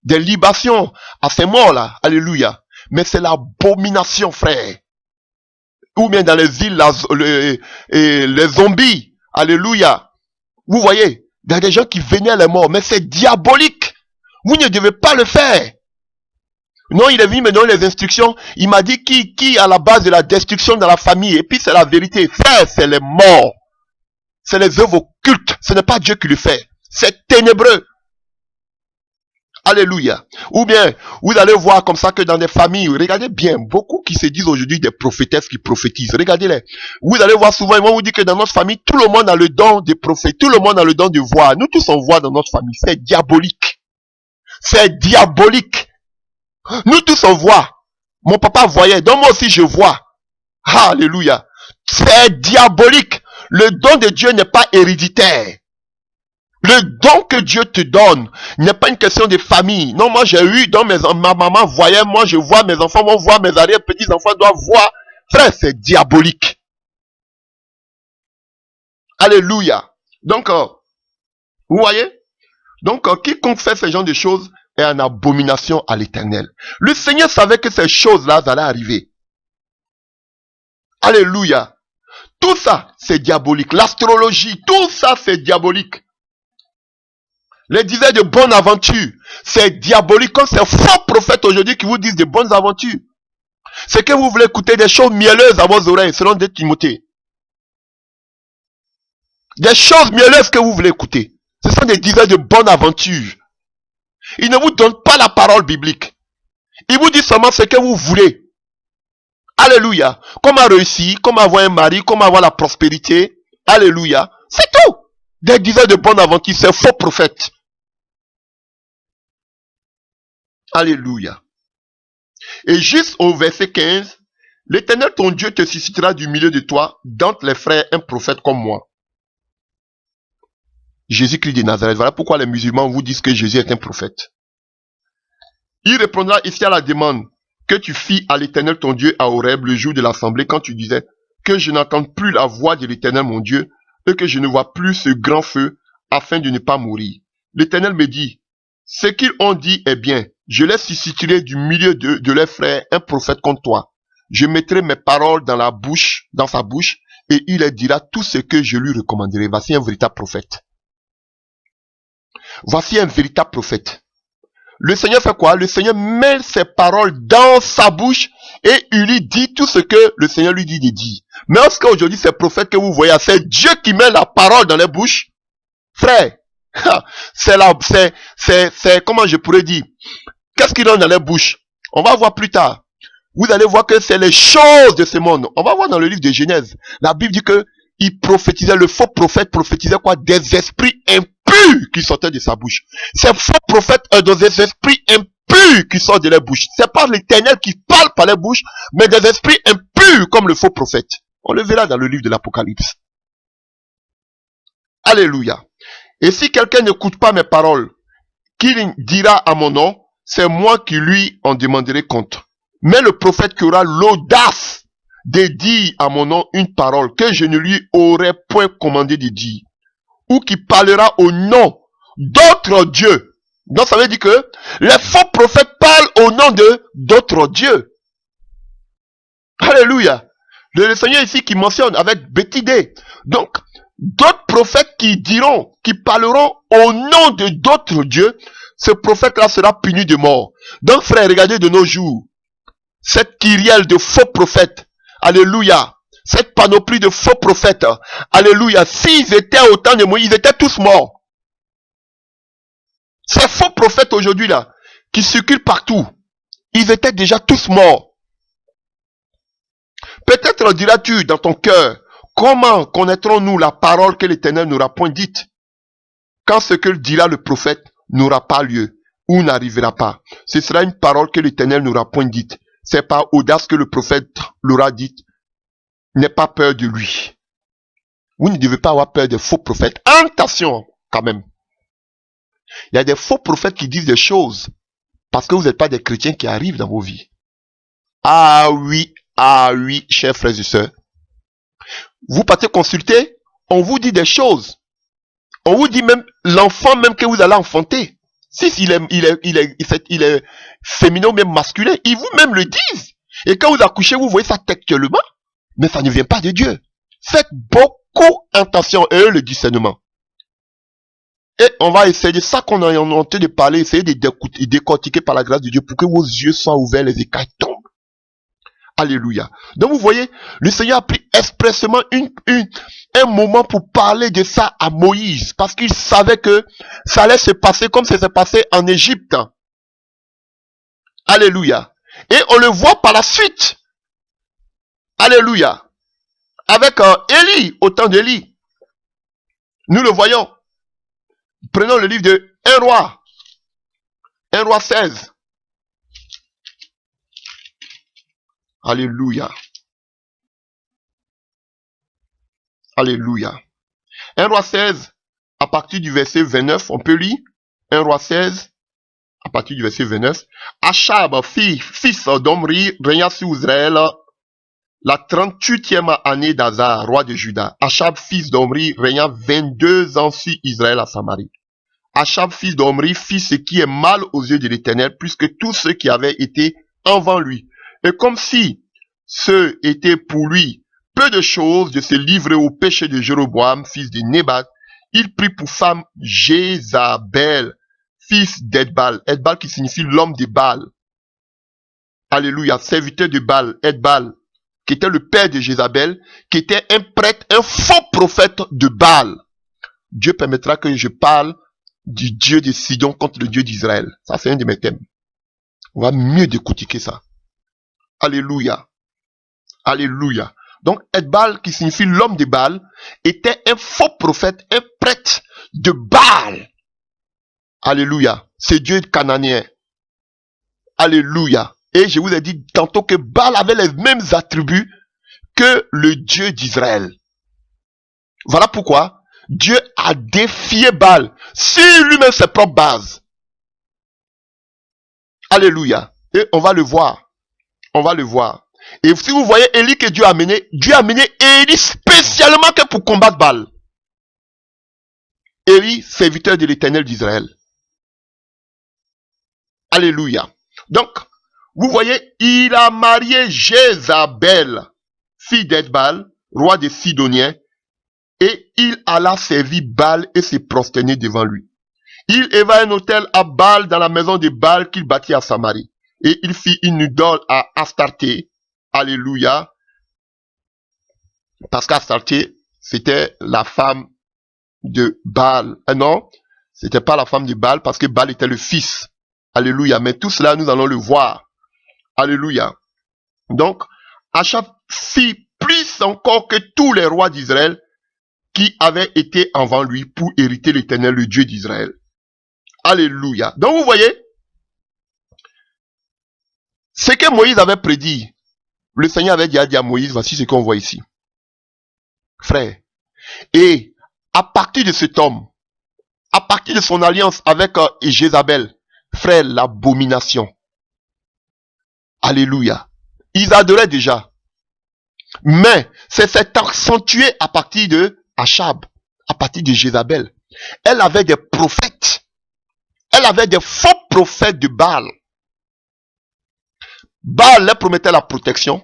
Des libations à ces morts-là. Alléluia. Mais c'est l'abomination, frère. Ou bien dans les îles, les zombies. Alléluia. Vous voyez, il y a des gens qui vénèrent les morts. Mais c'est diabolique. Vous ne devez pas le faire. Non, il est venu me donner les instructions. Il m'a dit qui à la base de la destruction dans la famille. Et puis c'est la vérité. Frère, c'est les morts. C'est les œuvres occultes. Ce n'est pas Dieu qui le fait. C'est ténébreux. Alléluia. Ou bien, vous allez voir comme ça que dans des familles, regardez bien, beaucoup qui se disent aujourd'hui des prophétesses qui prophétisent. Regardez-les. Vous allez voir souvent, ils vont vous dire que dans notre famille, tout le monde a le don de prophète, tout le monde a le don de voir. Nous tous on voit dans notre famille. C'est diabolique. C'est diabolique. Nous tous on voit. Mon papa voyait, donc moi aussi je vois. Alléluia. C'est diabolique. Le don de Dieu n'est pas héréditaire. Le don que Dieu te donne n'est pas une question de famille. Non, moi j'ai eu, ma maman voyait, moi je vois, mes enfants vont voir, mes arrière-petits-enfants doivent voir. Frère, c'est diabolique. Alléluia. Donc, vous voyez? Donc, quiconque fait ce genre de choses est en abomination à l'Éternel. Le Seigneur savait que ces choses-là allaient arriver. Alléluia. Tout ça, c'est diabolique. L'astrologie, tout ça, c'est diabolique. Les disait de bonnes aventures, c'est diabolique. Comme ces faux prophètes aujourd'hui qui vous disent de bonnes aventures. C'est que vous voulez écouter des choses mielleuses à vos oreilles, selon 2 Timothée. Des choses mielleuses que vous voulez écouter. Ce sont des diseurs de bonnes aventures. Ils ne vous donnent pas la parole biblique. Ils vous disent seulement ce que vous voulez. Alléluia. Comment réussir, comment avoir un mari, comment avoir la prospérité. Alléluia. C'est tout. Des diseurs de bonnes aventures, c'est faux prophètes. Alléluia. Et juste au verset 15, l'Éternel ton Dieu te suscitera du milieu de toi, d'entre les frères, un prophète comme moi. Jésus-Christ de Nazareth. Voilà pourquoi les musulmans vous disent que Jésus est un prophète. Il répondra ici à la demande que tu fis à l'Éternel ton Dieu à Horeb le jour de l'assemblée quand tu disais que je n'entends plus la voix de l'Éternel mon Dieu et que je ne vois plus ce grand feu afin de ne pas mourir. L'Éternel me dit, ce qu'ils ont dit est bien. Je les susciterai du milieu de leurs frères un prophète comme toi. Je mettrai mes paroles dans sa bouche et il leur dira tout ce que je lui recommanderai. Voici un véritable prophète. Voici un véritable prophète. Le Seigneur fait quoi? Le Seigneur met ses paroles dans sa bouche et il lui dit tout ce que le Seigneur lui dit de dire. Mais lorsque aujourd'hui ces prophètes que vous voyez, c'est Dieu qui met la parole dans les bouches. Frère, c'est comment je pourrais dire? Qu'est-ce qu'il donne dans les bouches? On va voir plus tard. Vous allez voir que c'est les choses de ce monde. On va voir dans le livre de Genèse. La Bible dit que il prophétisait, le faux prophète prophétisait quoi? Des esprits impurs qui sortaient de sa bouche. Ces faux prophètes ont des esprits impurs qui sortent de leur bouche. C'est pas l'Éternel qui parle par les bouches, mais des esprits impurs comme le faux prophète. On le verra dans le livre de l'Apocalypse. Alléluia. Et si quelqu'un n'écoute pas mes paroles, qu'il dira à mon nom, c'est moi qui lui en demanderai compte. Mais le prophète qui aura l'audace de dire à mon nom une parole que je ne lui aurais point commandé de dire, ou qui parlera au nom d'autres dieux. Donc ça veut dire que les faux prophètes parlent au nom de d'autres dieux. Alléluia. Le Seigneur ici qui mentionne avec Betty D. Donc, d'autres prophètes qui diront, qui parleront au nom de d'autres dieux, ce prophète-là sera puni de mort. Donc, frère, regardez de nos jours, cette kyrielle de faux prophètes, alléluia, cette panoplie de faux prophètes, alléluia, s'ils étaient au temps de Moïse, ils étaient tous morts. Ces faux prophètes aujourd'hui là, qui circulent partout, ils étaient déjà tous morts. Peut-être diras-tu dans ton cœur, comment connaîtrons-nous la parole que l'Éternel n'aura point dite, quand ce que dira le prophète n'aura pas lieu, ou n'arrivera pas? Ce sera une parole que l'Éternel n'aura point dite. C'est par audace que le prophète l'aura dite. N'aie pas peur de lui. Vous ne devez pas avoir peur des faux prophètes. Attention, quand même. Il y a des faux prophètes qui disent des choses parce que vous n'êtes pas des chrétiens qui arrivent dans vos vies. Ah oui, chers frères et sœurs. Vous partez consulter, on vous dit des choses. On vous dit même l'enfant même que vous allez enfanter. Si il est féminin ou même masculin, ils vous même le disent. Et quand vous accouchez, vous voyez ça textuellement, mais ça ne vient pas de Dieu. Faites beaucoup attention, et le discernement. Et on va essayer de ça qu'on a en train de parler, essayer de décortiquer par la grâce de Dieu pour que vos yeux soient ouverts, les écailles tombent. Alléluia. Donc vous voyez, le Seigneur a pris expressément un moment pour parler de ça à Moïse, parce qu'il savait que ça allait se passer comme ça s'est passé en Égypte. Alléluia. Et on le voit par la suite. Alléluia. Avec Élie, au temps d'Élie. Nous le voyons. Prenons le livre de 1 roi 16. Alléluia. Alléluia. 1 Roi 16, à partir du verset 29, on peut lire. 1 Roi 16, à partir du verset 29. Achab, fils d'Omri, régna sur Israël la 38e année d'Asa, roi de Juda. Achab, fils d'Omri, régna 22 ans sur Israël à Samarie. Achab, fils d'Omri, fit ce qui est mal aux yeux de l'Éternel, plus que tous ceux qui avaient été avant lui. Et comme si ce était pour lui peu de choses de se livrer au péché de Jéroboam, fils de Nébat, il prit pour femme Jézabel, fils d'Edbal. Edbal qui signifie l'homme de Baal. Alléluia, serviteur de Baal, Edbal, qui était le père de Jézabel, qui était un prêtre, un faux prophète de Baal. Dieu permettra que je parle du Dieu de Sidon contre le Dieu d'Israël. Ça, c'est un de mes thèmes. On va mieux décortiquer ça. Alléluia. Alléluia. Donc, Edbal, qui signifie l'homme de Baal, était un faux prophète, un prêtre de Baal. Alléluia. C'est Dieu cananéen. Alléluia. Et je vous ai dit tantôt que Baal avait les mêmes attributs que le Dieu d'Israël. Voilà pourquoi Dieu a défié Baal sur lui-même ses propres bases. Alléluia. Et on va le voir. On va le voir. Et si vous voyez Élie que Dieu a amené Élie spécialement que pour combattre Baal. Élie, serviteur de l'Éternel d'Israël. Alléluia. Donc, vous voyez, il a marié Jézabel, fille d'Edbal, roi des Sidoniens, et il alla servir Baal et se prosterner devant lui. Il éva un autel à Baal dans la maison de Baal qu'il bâtit à Samarie. Et il fit une idole à Astarté. Alléluia. Parce qu'Astarté, c'était la femme de Baal. Non, c'était pas la femme de Baal parce que Baal était le fils. Alléluia. Mais tout cela, nous allons le voir. Alléluia. Donc, Achab fit plus encore que tous les rois d'Israël qui avaient été avant lui pour hériter l'Éternel, le Dieu d'Israël. Alléluia. Donc, vous voyez, ce que Moïse avait prédit, le Seigneur avait dit à Moïse, voici ce qu'on voit ici. Frère. Et à partir de cet homme, à partir de son alliance avec Jézabel, frère, l'abomination. Alléluia. Ils adoraient déjà. Mais c'est accentué à partir de Achab, à partir de Jézabel. Elle avait des prophètes. Elle avait des faux prophètes de Baal. Baal leur promettait la protection.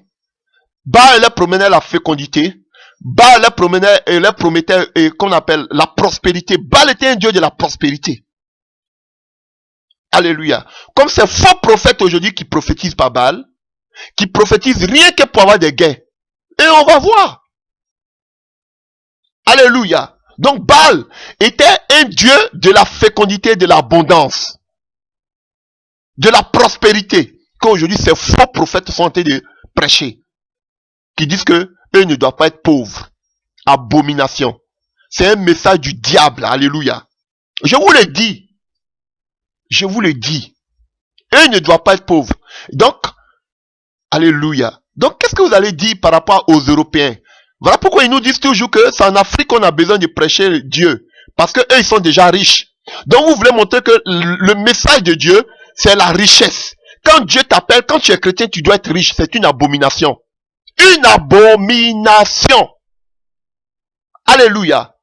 Baal leur promettait la fécondité. Baal leur promettait qu'on appelle la prospérité. Baal était un dieu de la prospérité. Alléluia. Comme ces faux prophètes aujourd'hui qui prophétisent par Baal, qui prophétisent rien que pour avoir des gains. Et on va voir. Alléluia. Donc Baal était un dieu de la fécondité, de l'abondance, de la prospérité. Qu'aujourd'hui ces faux prophètes sont en train de prêcher. Qui disent que eux ne doivent pas être pauvres. Abomination. C'est un message du diable. Alléluia. Je vous le dis. Je vous le dis. Eux ne doivent pas être pauvres. Donc, alléluia. Donc, qu'est-ce que vous allez dire par rapport aux Européens? Voilà pourquoi ils nous disent toujours que c'est en Afrique qu'on a besoin de prêcher Dieu. Parce que eux, ils sont déjà riches. Donc, vous voulez montrer que le message de Dieu, c'est la richesse. Quand Dieu t'appelle, quand tu es chrétien, tu dois être riche. C'est une abomination. Une abomination. Alléluia.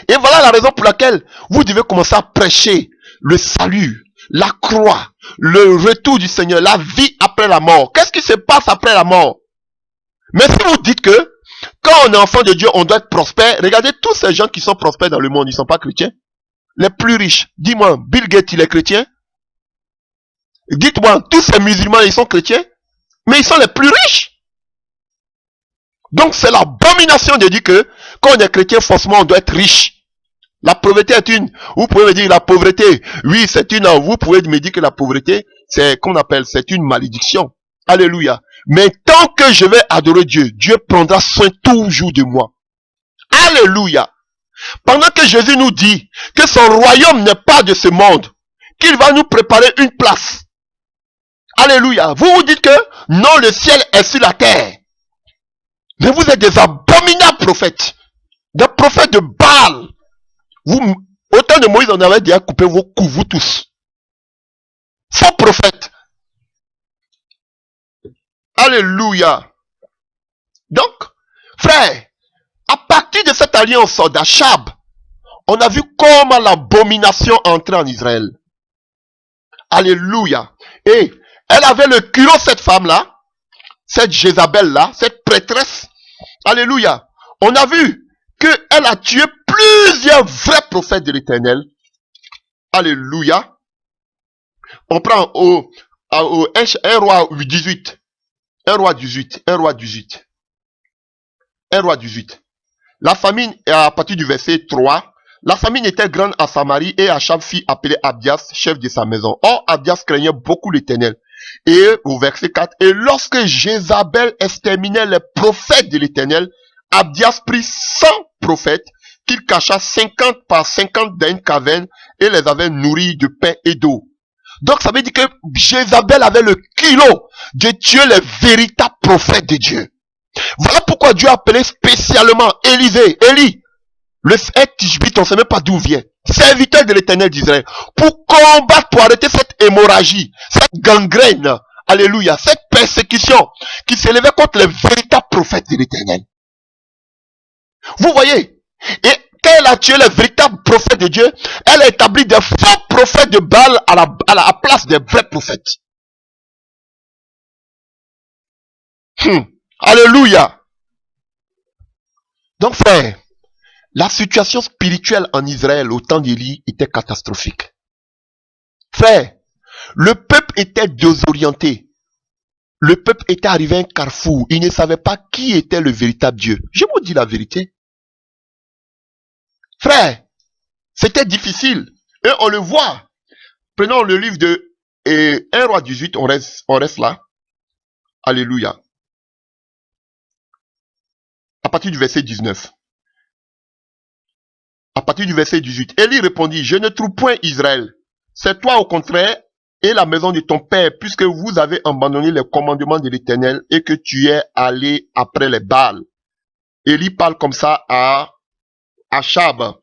Et voilà la raison pour laquelle vous devez commencer à prêcher le salut, la croix, le retour du Seigneur, la vie après la mort. Qu'est-ce qui se passe après la mort? Mais si vous dites que quand on est enfant de Dieu, on doit être prospère, regardez tous ces gens qui sont prospères dans le monde, ils ne sont pas chrétiens. Les plus riches. Dis-moi, Bill Gates, il est chrétien? Dites-moi, tous ces musulmans, ils sont chrétiens? Mais ils sont les plus riches. Donc c'est l'abomination de dire que quand on est chrétien, forcément on doit être riche. La pauvreté est une. Vous pouvez me dire la pauvreté. Oui, c'est une. Vous pouvez me dire que la pauvreté, c'est qu'on appelle, c'est une malédiction. Alléluia. Mais tant que je vais adorer Dieu, Dieu prendra soin toujours de moi. Alléluia. Pendant que Jésus nous dit que son royaume n'est pas de ce monde, qu'il va nous préparer une place. Alléluia. Vous vous dites que non, le ciel est sur la terre. Mais vous êtes des abominables prophètes. des prophètes de Baal. Vous, au temps de Moïse, on avait déjà coupé vos coups, vous tous. Faux prophètes. Alléluia. Donc, frère, à partir de cette alliance d'Achab, on a vu comment l'abomination entrait en Israël. Alléluia. Et elle avait le culot, cette femme-là, cette Jézabel-là, cette prêtresse. Alléluia. On a vu qu'elle a tué plusieurs vrais prophètes de l'Éternel. Alléluia. On prend au 1 roi 18. 1 roi 18. 1 roi 18. 1 roi 18. La famine, à partir du verset 3, la famine était grande à Samarie et Achab fit appeler Abdias, chef de sa maison. Or, Abdias craignait beaucoup l'Éternel. Et au verset 4, et lorsque Jézabel exterminait les prophètes de l'Éternel, Abdias prit 100 prophètes qu'il cacha 50 par 50 dans une caverne et les avait nourris de pain et d'eau. Donc ça veut dire que Jézabel avait le kilo de tuer les véritables prophètes de Dieu. Voilà pourquoi Dieu a appelé spécialement Élie, le Tishbite, on ne sait même pas d'où vient, serviteur de l'Éternel d'Israël, pour combattre, pour arrêter cette hémorragie, cette gangrène, alléluia, cette persécution qui s'élevait contre les véritables prophètes de l'Éternel. Vous voyez, et quand elle a tué les véritables prophètes de Dieu, elle a établi des faux prophètes de Baal à la place des vrais prophètes. Alléluia. Donc frère, la situation spirituelle en Israël au temps d'Élie était catastrophique. Frère, le peuple était désorienté. Le peuple était arrivé à un carrefour. Il ne savait pas qui était le véritable Dieu. Je vous dis la vérité. Frère, c'était difficile. Et on le voit. Prenons le livre de 1 roi 18, on reste là. Alléluia. À partir du verset 19. À partir du verset 18. Élie répondit, je ne trouve point Israël. C'est toi au contraire et la maison de ton père, puisque vous avez abandonné les commandements de l'Éternel et que tu es allé après les Baals. Élie parle comme ça à Achab.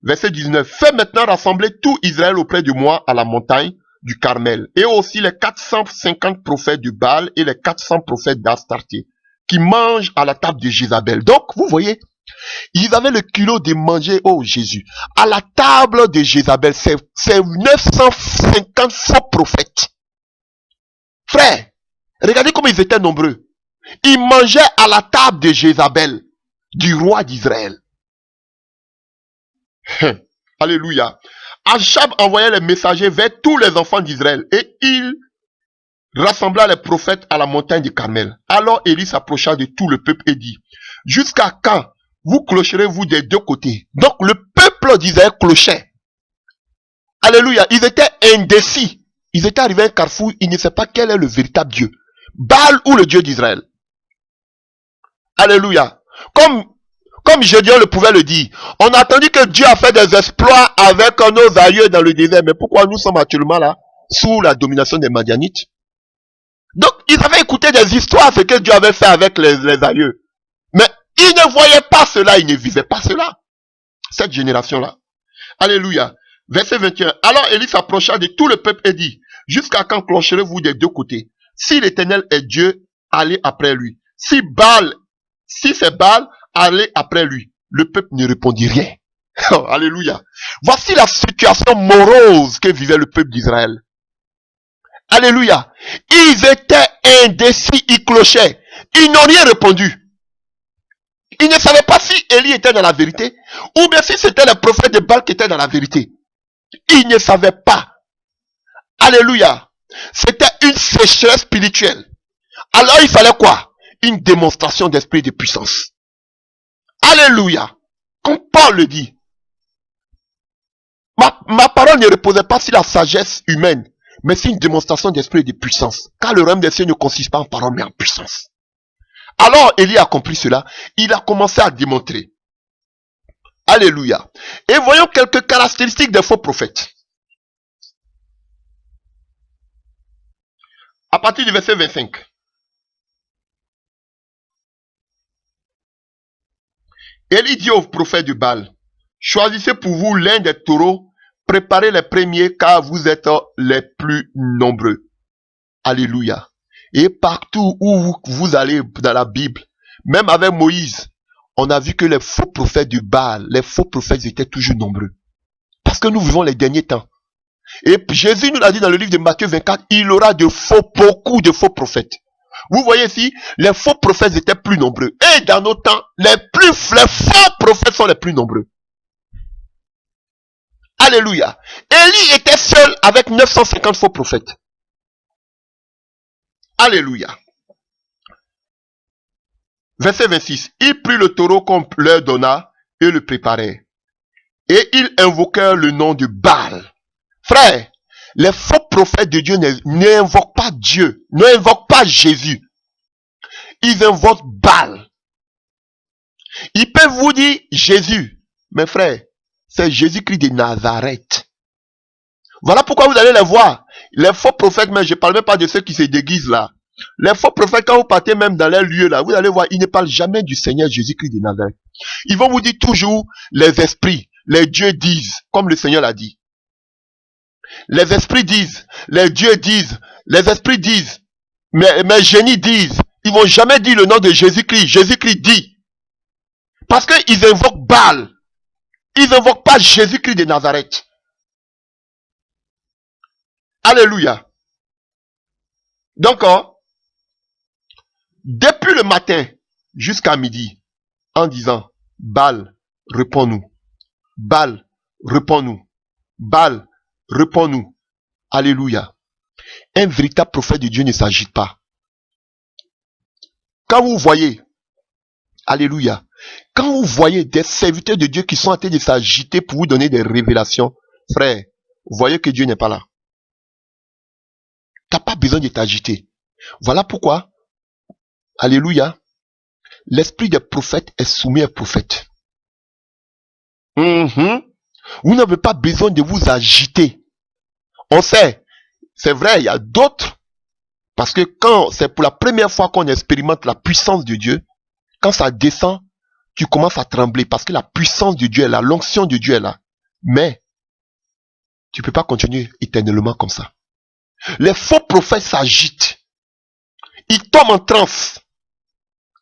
Verset 19. Fais maintenant rassembler tout Israël auprès de moi à la montagne du Carmel, et aussi les 450 prophètes du Baal et les 400 prophètes d'Astarté, qui mangent à la table de Jézabel. Donc, vous voyez, ils avaient le culot de manger, oh Jésus, à la table de Jézabel, c'est 950 faux prophètes. Frère, regardez comment ils étaient nombreux. Ils mangeaient à la table de Jézabel, du roi d'Israël. Alléluia. Achab envoyait les messagers vers tous les enfants d'Israël et il rassembla les prophètes à la montagne du Carmel. Alors Élie s'approcha de tout le peuple et dit, jusqu'à quand vous clocherez-vous des deux côtés? Donc le peuple d'Israël clochait. Alléluia. Ils étaient indécis. Ils étaient arrivés à un carrefour, ils ne savaient pas quel est le véritable Dieu. Baal ou le Dieu d'Israël. Alléluia. Comme Gédéon le pouvait le dire, on a entendu que Dieu a fait des exploits avec nos aïeux dans le désert, mais pourquoi nous sommes actuellement là, sous la domination des Madianites? Donc, ils avaient écouté des histoires, ce que Dieu avait fait avec les aïeux. Mais ils ne voyaient pas cela, ils ne vivaient pas cela. Cette génération-là. Alléluia. Verset 21. Alors Élie s'approcha de tout le peuple et dit, jusqu'à quand clocherez-vous des deux côtés? Si l'Éternel est Dieu, allez après lui. Si c'est Baal, allez après lui. Le peuple ne répondit rien. Alléluia. Voici la situation morose que vivait le peuple d'Israël. Alléluia. Ils étaient indécis, ils clochaient. Ils n'ont rien répondu. Ils ne savaient pas si Élie était dans la vérité ou bien si c'était le prophète de Baal qui était dans la vérité. Ils ne savaient pas. Alléluia. C'était une sécheresse spirituelle. Alors il fallait quoi? Une démonstration d'esprit de puissance. Alléluia. Comme Paul le dit. Ma parole ne reposait pas sur la sagesse humaine, mais c'est une démonstration d'esprit de puissance. Car le royaume des cieux ne consiste pas en parole, mais en puissance. Alors Élie a compris cela. Il a commencé à démontrer. Alléluia. Et voyons quelques caractéristiques des faux prophètes. À partir du verset 25. Élie dit au prophète de Baal, choisissez pour vous l'un des taureaux, préparez les premiers car vous êtes les plus nombreux. Alléluia. Et partout où vous allez dans la Bible, même avec Moïse, on a vu que les faux prophètes du Baal, les faux prophètes étaient toujours nombreux. Parce que nous vivons les derniers temps. Et Jésus nous l'a dit dans le livre de Matthieu 24, il aura beaucoup de faux prophètes. Vous voyez ici, les faux prophètes étaient plus nombreux. Et dans nos temps, les faux prophètes sont les plus nombreux. Alléluia. Élie était seul avec 950 faux prophètes. Alléluia. Verset 26. Il prit le taureau qu'on leur donna et le préparait. Et ils invoquèrent le nom de Baal. Frère, les faux prophètes de Dieu n'invoquent pas Dieu, n'invoquent pas Jésus. Ils invoquent Baal. Ils peuvent vous dire Jésus. Mais frère, c'est Jésus-Christ de Nazareth. Voilà pourquoi vous allez les voir. Les faux prophètes, mais je ne parle même pas de ceux qui se déguisent là. Les faux prophètes, quand vous partez même dans les lieux là, vous allez voir, ils ne parlent jamais du Seigneur Jésus-Christ de Nazareth. Ils vont vous dire toujours les esprits, les dieux disent, comme le Seigneur l'a dit. Les esprits disent, les dieux disent, les esprits disent, mes génies disent. Ils vont jamais dire le nom de Jésus-Christ. Jésus-Christ dit. Parce qu'ils invoquent Baal. Ils n'invoquent pas Jésus-Christ de Nazareth. Alléluia. Donc, depuis le matin jusqu'à midi, en disant, Baal, réponds-nous. Baal, réponds-nous. Baal, réponds-nous. Alléluia. Un véritable prophète de Dieu ne s'agite pas. Quand vous voyez, alléluia, quand vous voyez des serviteurs de Dieu qui sont en train de s'agiter pour vous donner des révélations, frère, vous voyez que Dieu n'est pas là. Tu n'as pas besoin de t'agiter. Voilà pourquoi, alléluia, l'esprit des prophètes est soumis aux prophètes. Vous n'avez pas besoin de vous agiter. On sait, c'est vrai, il y a d'autres. Parce que quand c'est pour la première fois qu'on expérimente la puissance de Dieu, quand ça descend, tu commences à trembler parce que la puissance de Dieu est là, l'onction de Dieu est là. Mais, tu ne peux pas continuer éternellement comme ça. Les faux prophètes s'agitent. Ils tombent en transe.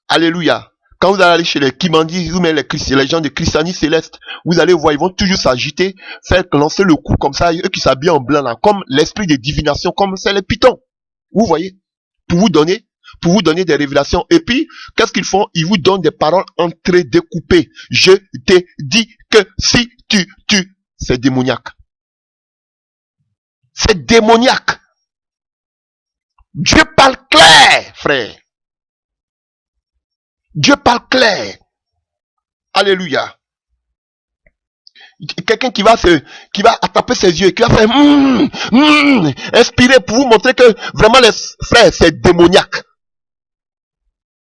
Alléluia. Quand vous allez aller chez les Kimandis, les gens de christianisme céleste, vous allez voir, ils vont toujours s'agiter, faire lancer le coup comme ça, eux qui s'habillent en blanc là, comme l'esprit de divination, comme c'est les pitons. Vous voyez, pour vous donner des révélations. Et puis, qu'est-ce qu'ils font? Ils vous donnent des paroles entre-découpées. Je t'ai dit que si tu, c'est démoniaque. C'est démoniaque. Dieu parle clair, frère. Dieu parle clair. Alléluia. Quelqu'un qui va attraper ses yeux, qui va faire inspirer pour vous montrer que vraiment les frères, c'est démoniaque.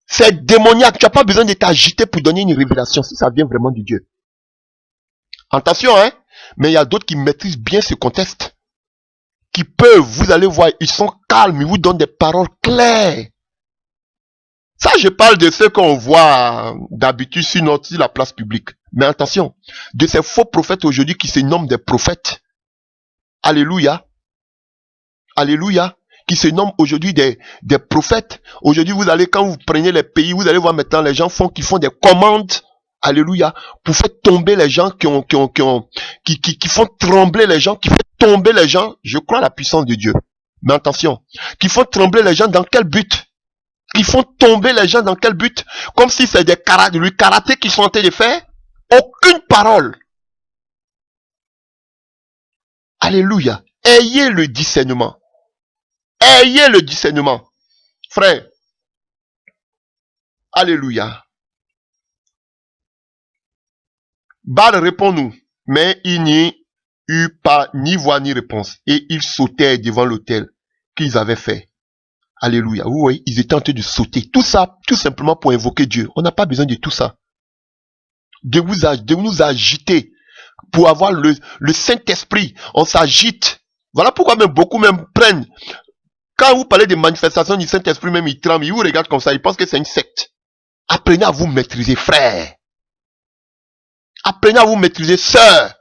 C'est démoniaque. Tu n'as pas besoin de t'agiter pour donner une révélation si ça vient vraiment de Dieu. Attention, hein. Mais il y a d'autres qui maîtrisent bien ce contexte. Qui peuvent, vous allez voir, ils sont calmes, ils vous donnent des paroles claires. Ça, je parle de ceux qu'on voit d'habitude sur la place publique. Mais attention, de ces faux prophètes aujourd'hui qui se nomment des prophètes. Alléluia. Alléluia. Qui se nomment aujourd'hui des prophètes. Aujourd'hui, vous allez, quand vous prenez les pays, vous allez voir maintenant les gens qui font des commandes. Alléluia. Pour faire tomber les gens qui font trembler les gens, qui font tomber les gens. Je crois à la puissance de Dieu. Mais attention. Qui font trembler les gens dans quel but? Qui font tomber les gens dans quel but? Comme si c'est du karaté qu'ils sont en train de faire. Aucune parole. Alléluia. Ayez le discernement. Ayez le discernement. Frère. Alléluia. Baal répond-nous. Mais il n'y eut pas ni voix ni réponse. Et ils sautèrent devant l'autel qu'ils avaient fait. Alléluia. Vous voyez, ils étaient en train de sauter. Tout ça, tout simplement pour invoquer Dieu. On n'a pas besoin de tout ça. De nous agiter. Pour avoir le Saint-Esprit. On s'agite. Voilà pourquoi même beaucoup prennent. Quand vous parlez des manifestations du Saint-Esprit, même ils tremblent. Ils vous regardent comme ça. Ils pensent que c'est une secte. Apprenez à vous maîtriser, frère. Apprenez à vous maîtriser, sœurs.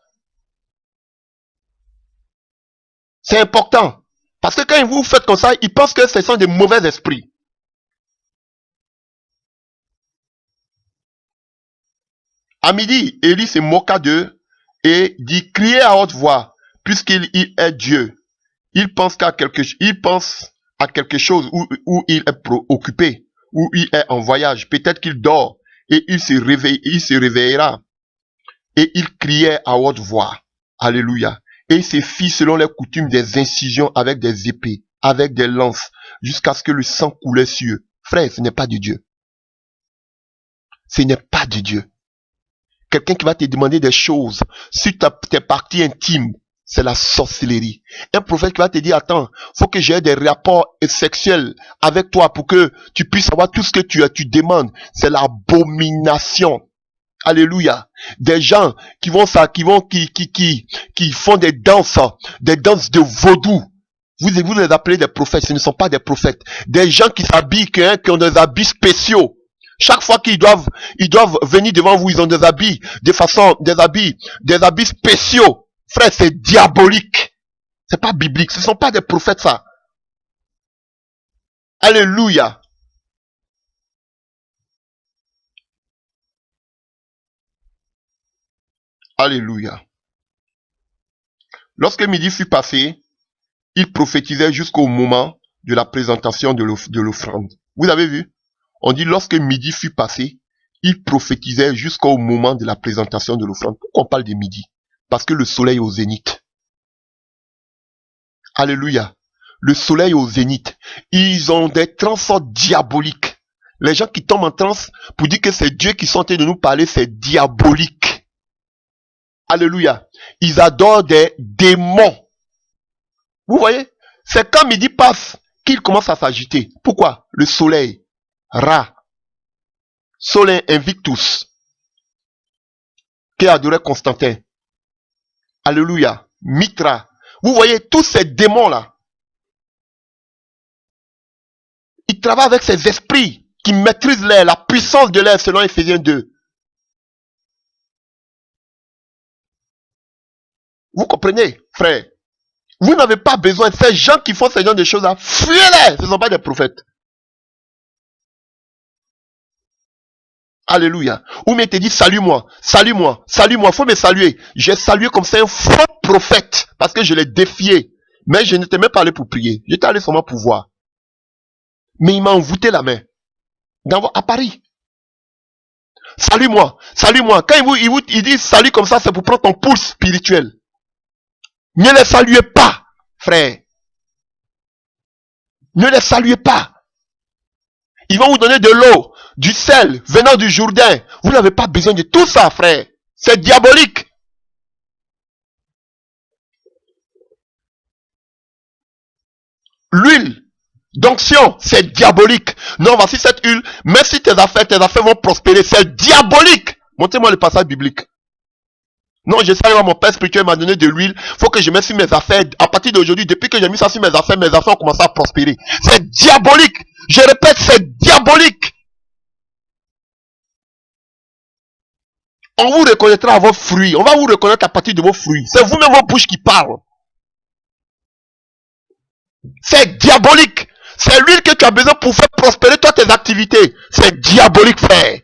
C'est important. Parce que quand vous faites comme ça, ils pensent que ce sont des mauvais esprits. À midi, Élie se moqua d'eux et dit, criez à haute voix, puisqu'il est Dieu. Il pense à quelque chose où il est occupé, où il est en voyage. Peut-être qu'il dort et il se réveillera. Et il criait à haute voix. Alléluia. Et il se fit selon les coutumes des incisions avec des épées, avec des lances, jusqu'à ce que le sang coulait sur eux. Frère, ce n'est pas de Dieu. Ce n'est pas de Dieu. Quelqu'un qui va te demander des choses sur tes parties intimes, c'est la sorcellerie. Un prophète qui va te dire, attends, faut que j'ai des rapports sexuels avec toi pour que tu puisses avoir tout ce que tu demandes. C'est l'abomination. Alléluia. Des gens qui font des danses de vaudou. Vous les appelez des prophètes, ce ne sont pas des prophètes. Des gens qui s'habillent, qui ont des habits spéciaux. Chaque fois qu'ils doivent venir devant vous, ils ont des habits, des habits spéciaux. Frère, c'est diabolique. C'est pas biblique. Ce ne sont pas des prophètes, ça. Alléluia. Alléluia. Lorsque midi fut passé, il prophétisait jusqu'au moment de la présentation de l'offrande. Vous avez vu? On dit lorsque midi fut passé, il prophétisait jusqu'au moment de la présentation de l'offrande. Pourquoi on parle de midi? Parce que le soleil est au zénith. Alléluia. Le soleil est au zénith. Ils ont des transes diaboliques. Les gens qui tombent en transe pour dire que c'est Dieu qui sont en train de nous parler, c'est diabolique. Alléluia. Ils adorent des démons. Vous voyez? C'est quand midi passe qu'ils commencent à s'agiter. Pourquoi? Le soleil. Ra. Soleil Invictus. Qui adorait Constantin. Alléluia. Mitra. Vous voyez tous ces démons-là. Ils travaillent avec ces esprits qui maîtrisent l'air, la puissance de l'air selon Ephésiens 2. Vous comprenez, frère? Vous n'avez pas besoin de ces gens qui font ce genre de choses-là. Fuyez-les! Ce ne sont pas des prophètes. Alléluia. Ou mais te dit, salue-moi, salue-moi, salue-moi. Faut me saluer. J'ai salué comme c'est un faux prophète. Parce que je l'ai défié. Mais je n'étais même pas allé pour prier. J'étais allé seulement pour voir. Mais il m'a envoûté la main. À Paris. Salue-moi, salue-moi. Quand il dit salut comme ça, c'est pour prendre ton pouce spirituel. Ne les saluez pas, frère. Ne les saluez pas. Ils vont vous donner de l'eau, du sel, venant du Jourdain. Vous n'avez pas besoin de tout ça, frère. C'est diabolique. L'huile d'onction, c'est diabolique. Non, voici cette huile. Même si tes affaires vont prospérer, c'est diabolique. Montrez-moi le passage biblique. Non, je sais, mon père spirituel m'a donné de l'huile. Faut que je mette sur mes affaires. À partir d'aujourd'hui, depuis que j'ai mis ça sur mes affaires ont commencé à prospérer. C'est diabolique. Je répète, c'est diabolique. On vous reconnaîtra à vos fruits. On va vous reconnaître à partir de vos fruits. C'est vous-même vos bouches qui parlent. C'est diabolique. C'est l'huile que tu as besoin pour faire prospérer toutes tes activités. C'est diabolique, frère.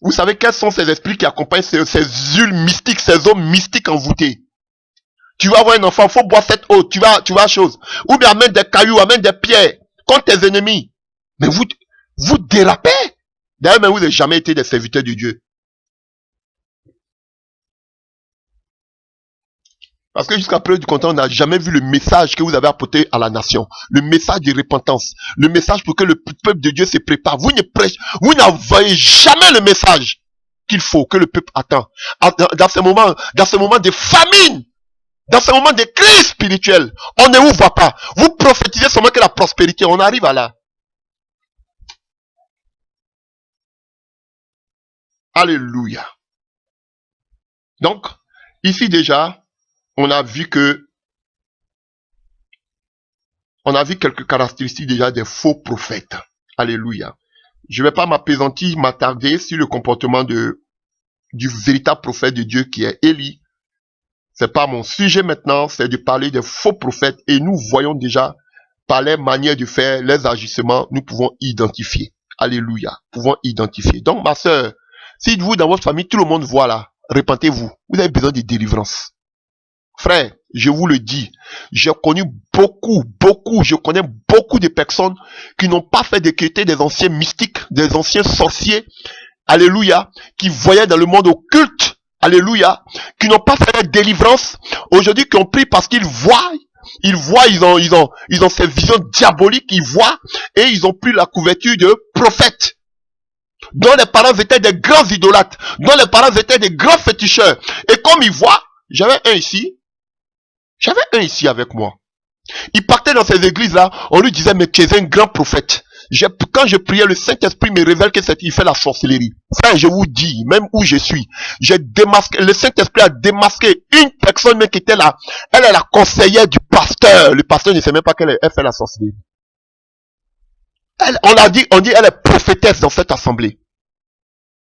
Vous savez quels sont ces esprits qui accompagnent ces huiles mystiques, ces hommes mystiques envoûtés. Tu vas avoir un enfant, il faut boire cette eau, tu vas chose. Ou bien amène des cailloux, amène des pierres contre tes ennemis. Mais vous dérapez. D'ailleurs, même vous n'avez jamais été des serviteurs de Dieu. Parce que jusqu'à preuve du contraire, on n'a jamais vu le message que vous avez apporté à la nation. Le message de repentance. Le message pour que le peuple de Dieu se prépare. Vous n'envoyez jamais le message qu'il faut, que le peuple attend. Dans ce moment de famine, dans ce moment de crise spirituelle, on ne vous voit pas. Vous prophétisez seulement que la prospérité, on arrive à là. Alléluia. Donc, ici déjà, on a vu quelques caractéristiques déjà des faux prophètes. Alléluia. Je ne vais pas m'appesantir, m'attarder sur le comportement du véritable prophète de Dieu qui est Élie. C'est pas mon sujet maintenant, c'est de parler des faux prophètes. Et nous voyons déjà, par les manières de faire, les agissements, nous pouvons identifier. Alléluia. Pouvons identifier. Donc, ma sœur, si vous, dans votre famille, tout le monde voit là, repentez-vous. Vous avez besoin de délivrance. Frère, je vous le dis, j'ai connu je connais beaucoup de personnes qui n'ont pas fait décréter des anciens mystiques, des anciens sorciers, alléluia, qui voyaient dans le monde occulte, alléluia, qui n'ont pas fait la délivrance, aujourd'hui qui ont pris parce qu'ils voient, ils ont ces visions diaboliques, ils voient, et ils ont pris la couverture de prophètes, dont les parents étaient des grands idolâtres, dont les parents étaient des grands féticheurs, et comme ils voient, j'avais un ici avec moi. Il partait dans ces églises-là, on lui disait, mais tu es un grand prophète. Quand je priais, le Saint-Esprit me révèle qu'il fait la sorcellerie. Frère, je vous dis, même où je suis, le Saint-Esprit a démasqué une personne même qui était là. Elle est la conseillère du pasteur. Le pasteur ne sait même pas qu'elle fait la sorcellerie. On dit, elle est prophétesse dans cette assemblée.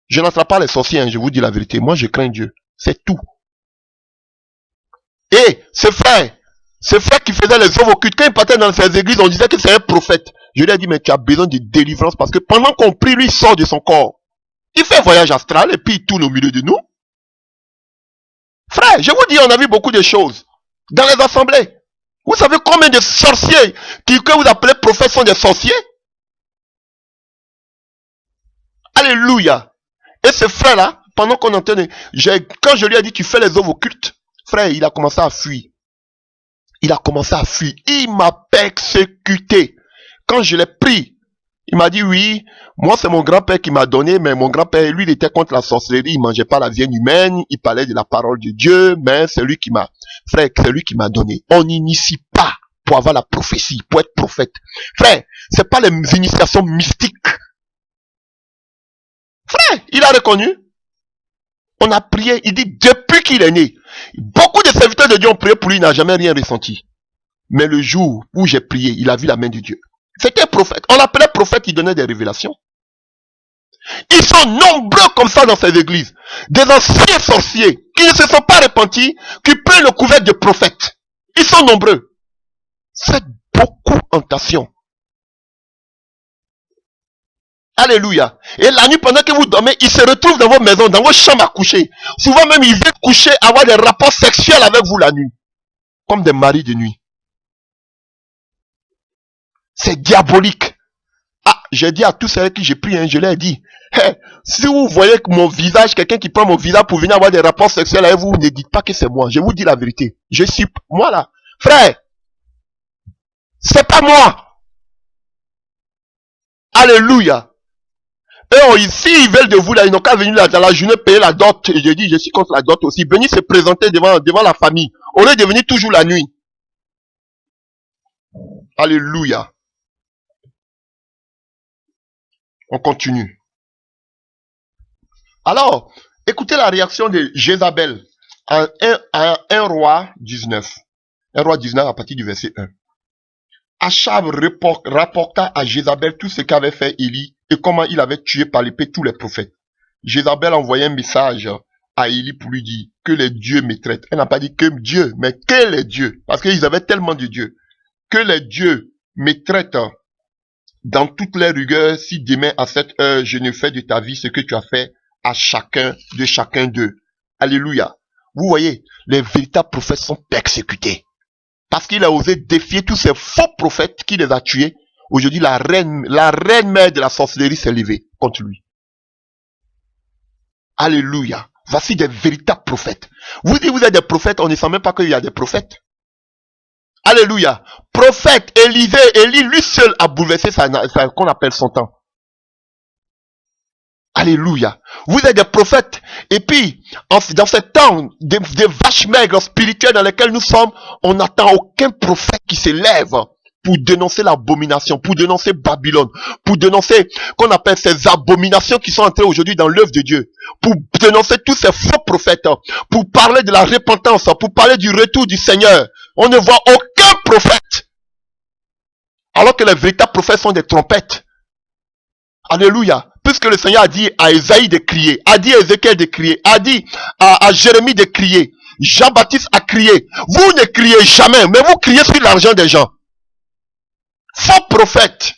Je n'attrape pas les sorciers, hein, je vous dis la vérité. Moi, je crains Dieu. C'est tout. Et ce frère qui faisait les œuvres occultes, quand il partait dans ces églises, on disait que c'est un prophète. Je lui ai dit, mais tu as besoin de délivrance parce que pendant qu'on prie, lui, il sort de son corps. Il fait un voyage astral et puis il tourne au milieu de nous. Frère, je vous dis, on a vu beaucoup de choses dans les assemblées. Vous savez combien de sorciers que vous appelez prophètes sont des sorciers? Alléluia. Et ce frère-là, pendant qu'on entendait, quand je lui ai dit, tu fais les œuvres occultes, frère, il a commencé à fuir. Il m'a persécuté. Quand je l'ai pris, il m'a dit, oui, moi c'est mon grand-père qui m'a donné, mais mon grand-père, lui, il était contre la sorcellerie, il mangeait pas la viande humaine, il parlait de la parole de Dieu, mais c'est lui qui m'a donné. On n'initie pas pour avoir la prophétie, pour être prophète. Frère, c'est pas les initiations mystiques. Frère, il a reconnu. On a prié, il dit, depuis qu'il est né, beaucoup de serviteurs de Dieu ont prié pour lui, il n'a jamais rien ressenti. Mais le jour où j'ai prié, il a vu la main de Dieu. C'était un prophète. On l'appelait prophète, il donnait des révélations. Ils sont nombreux comme ça dans ces églises. Des anciens sorciers qui ne se sont pas repentis, qui prennent le couvercle de prophète. Ils sont nombreux. Faites beaucoup attention. Alléluia. Et la nuit, pendant que vous dormez, ils se retrouvent dans vos maisons, dans vos chambres à coucher. Souvent même, ils viennent coucher, avoir des rapports sexuels avec vous la nuit. Comme des maris de nuit. C'est diabolique. Ah, j'ai dit à tous ceux avec qui j'ai pris, je leur ai dit, hey, si vous voyez que mon visage, quelqu'un qui prend mon visage pour venir avoir des rapports sexuels avec vous, ne dites pas que c'est moi. Je vous dis la vérité. Je suis, moi là, frère, c'est pas moi. Alléluia. Et ici, ils veulent de vous là, ils n'ont qu'à venir là, dans la journée payer la dot. Et je dis, je suis contre la dot aussi. Venir se présenter devant la famille. Au lieu de venir toujours la nuit. Alléluia. On continue. Alors, écoutez la réaction de Jézabel en 1 roi 19. 1 roi 19 à partir du verset 1. Achab rapporta à Jézabel tout ce qu'avait fait Élie et comment il avait tué par l'épée tous les prophètes. Jézabel envoyait un message à Élie pour lui dire que les dieux me traitent. Elle n'a pas dit que Dieu, mais que les dieux, parce qu'ils avaient tellement de dieux. Que les dieux me traitent dans toutes les rigueurs si demain à cette heure je ne fais de ta vie ce que tu as fait à chacun d'eux. Alléluia. Vous voyez, les véritables prophètes sont persécutés. Parce qu'il a osé défier tous ces faux prophètes qui les a tués. Aujourd'hui, la reine mère de la sorcellerie s'est levée contre lui. Alléluia. Voici des véritables prophètes. Vous dites, vous êtes des prophètes, on ne sent même pas qu'il y a des prophètes. Alléluia. Prophète, Élie, lui seul a bouleversé qu'on appelle son temps. Alléluia. Vous êtes des prophètes. Et puis, dans ce temps, des vaches maigres spirituelles dans lesquelles nous sommes, on n'attend aucun prophète qui se lève pour dénoncer l'abomination, pour dénoncer Babylone, pour dénoncer, qu'on appelle ces abominations qui sont entrées aujourd'hui dans l'œuvre de Dieu, pour dénoncer tous ces faux prophètes, pour parler de la repentance, pour parler du retour du Seigneur. On ne voit aucun prophète. Alors que les véritables prophètes sont des trompettes. Alléluia. Puisque le Seigneur a dit à Esaïe de crier, a dit à Ézéchiel de crier, a dit à Jérémie de crier, Jean-Baptiste a crié. Vous ne criez jamais, mais vous criez sur l'argent des gens. Faux prophète.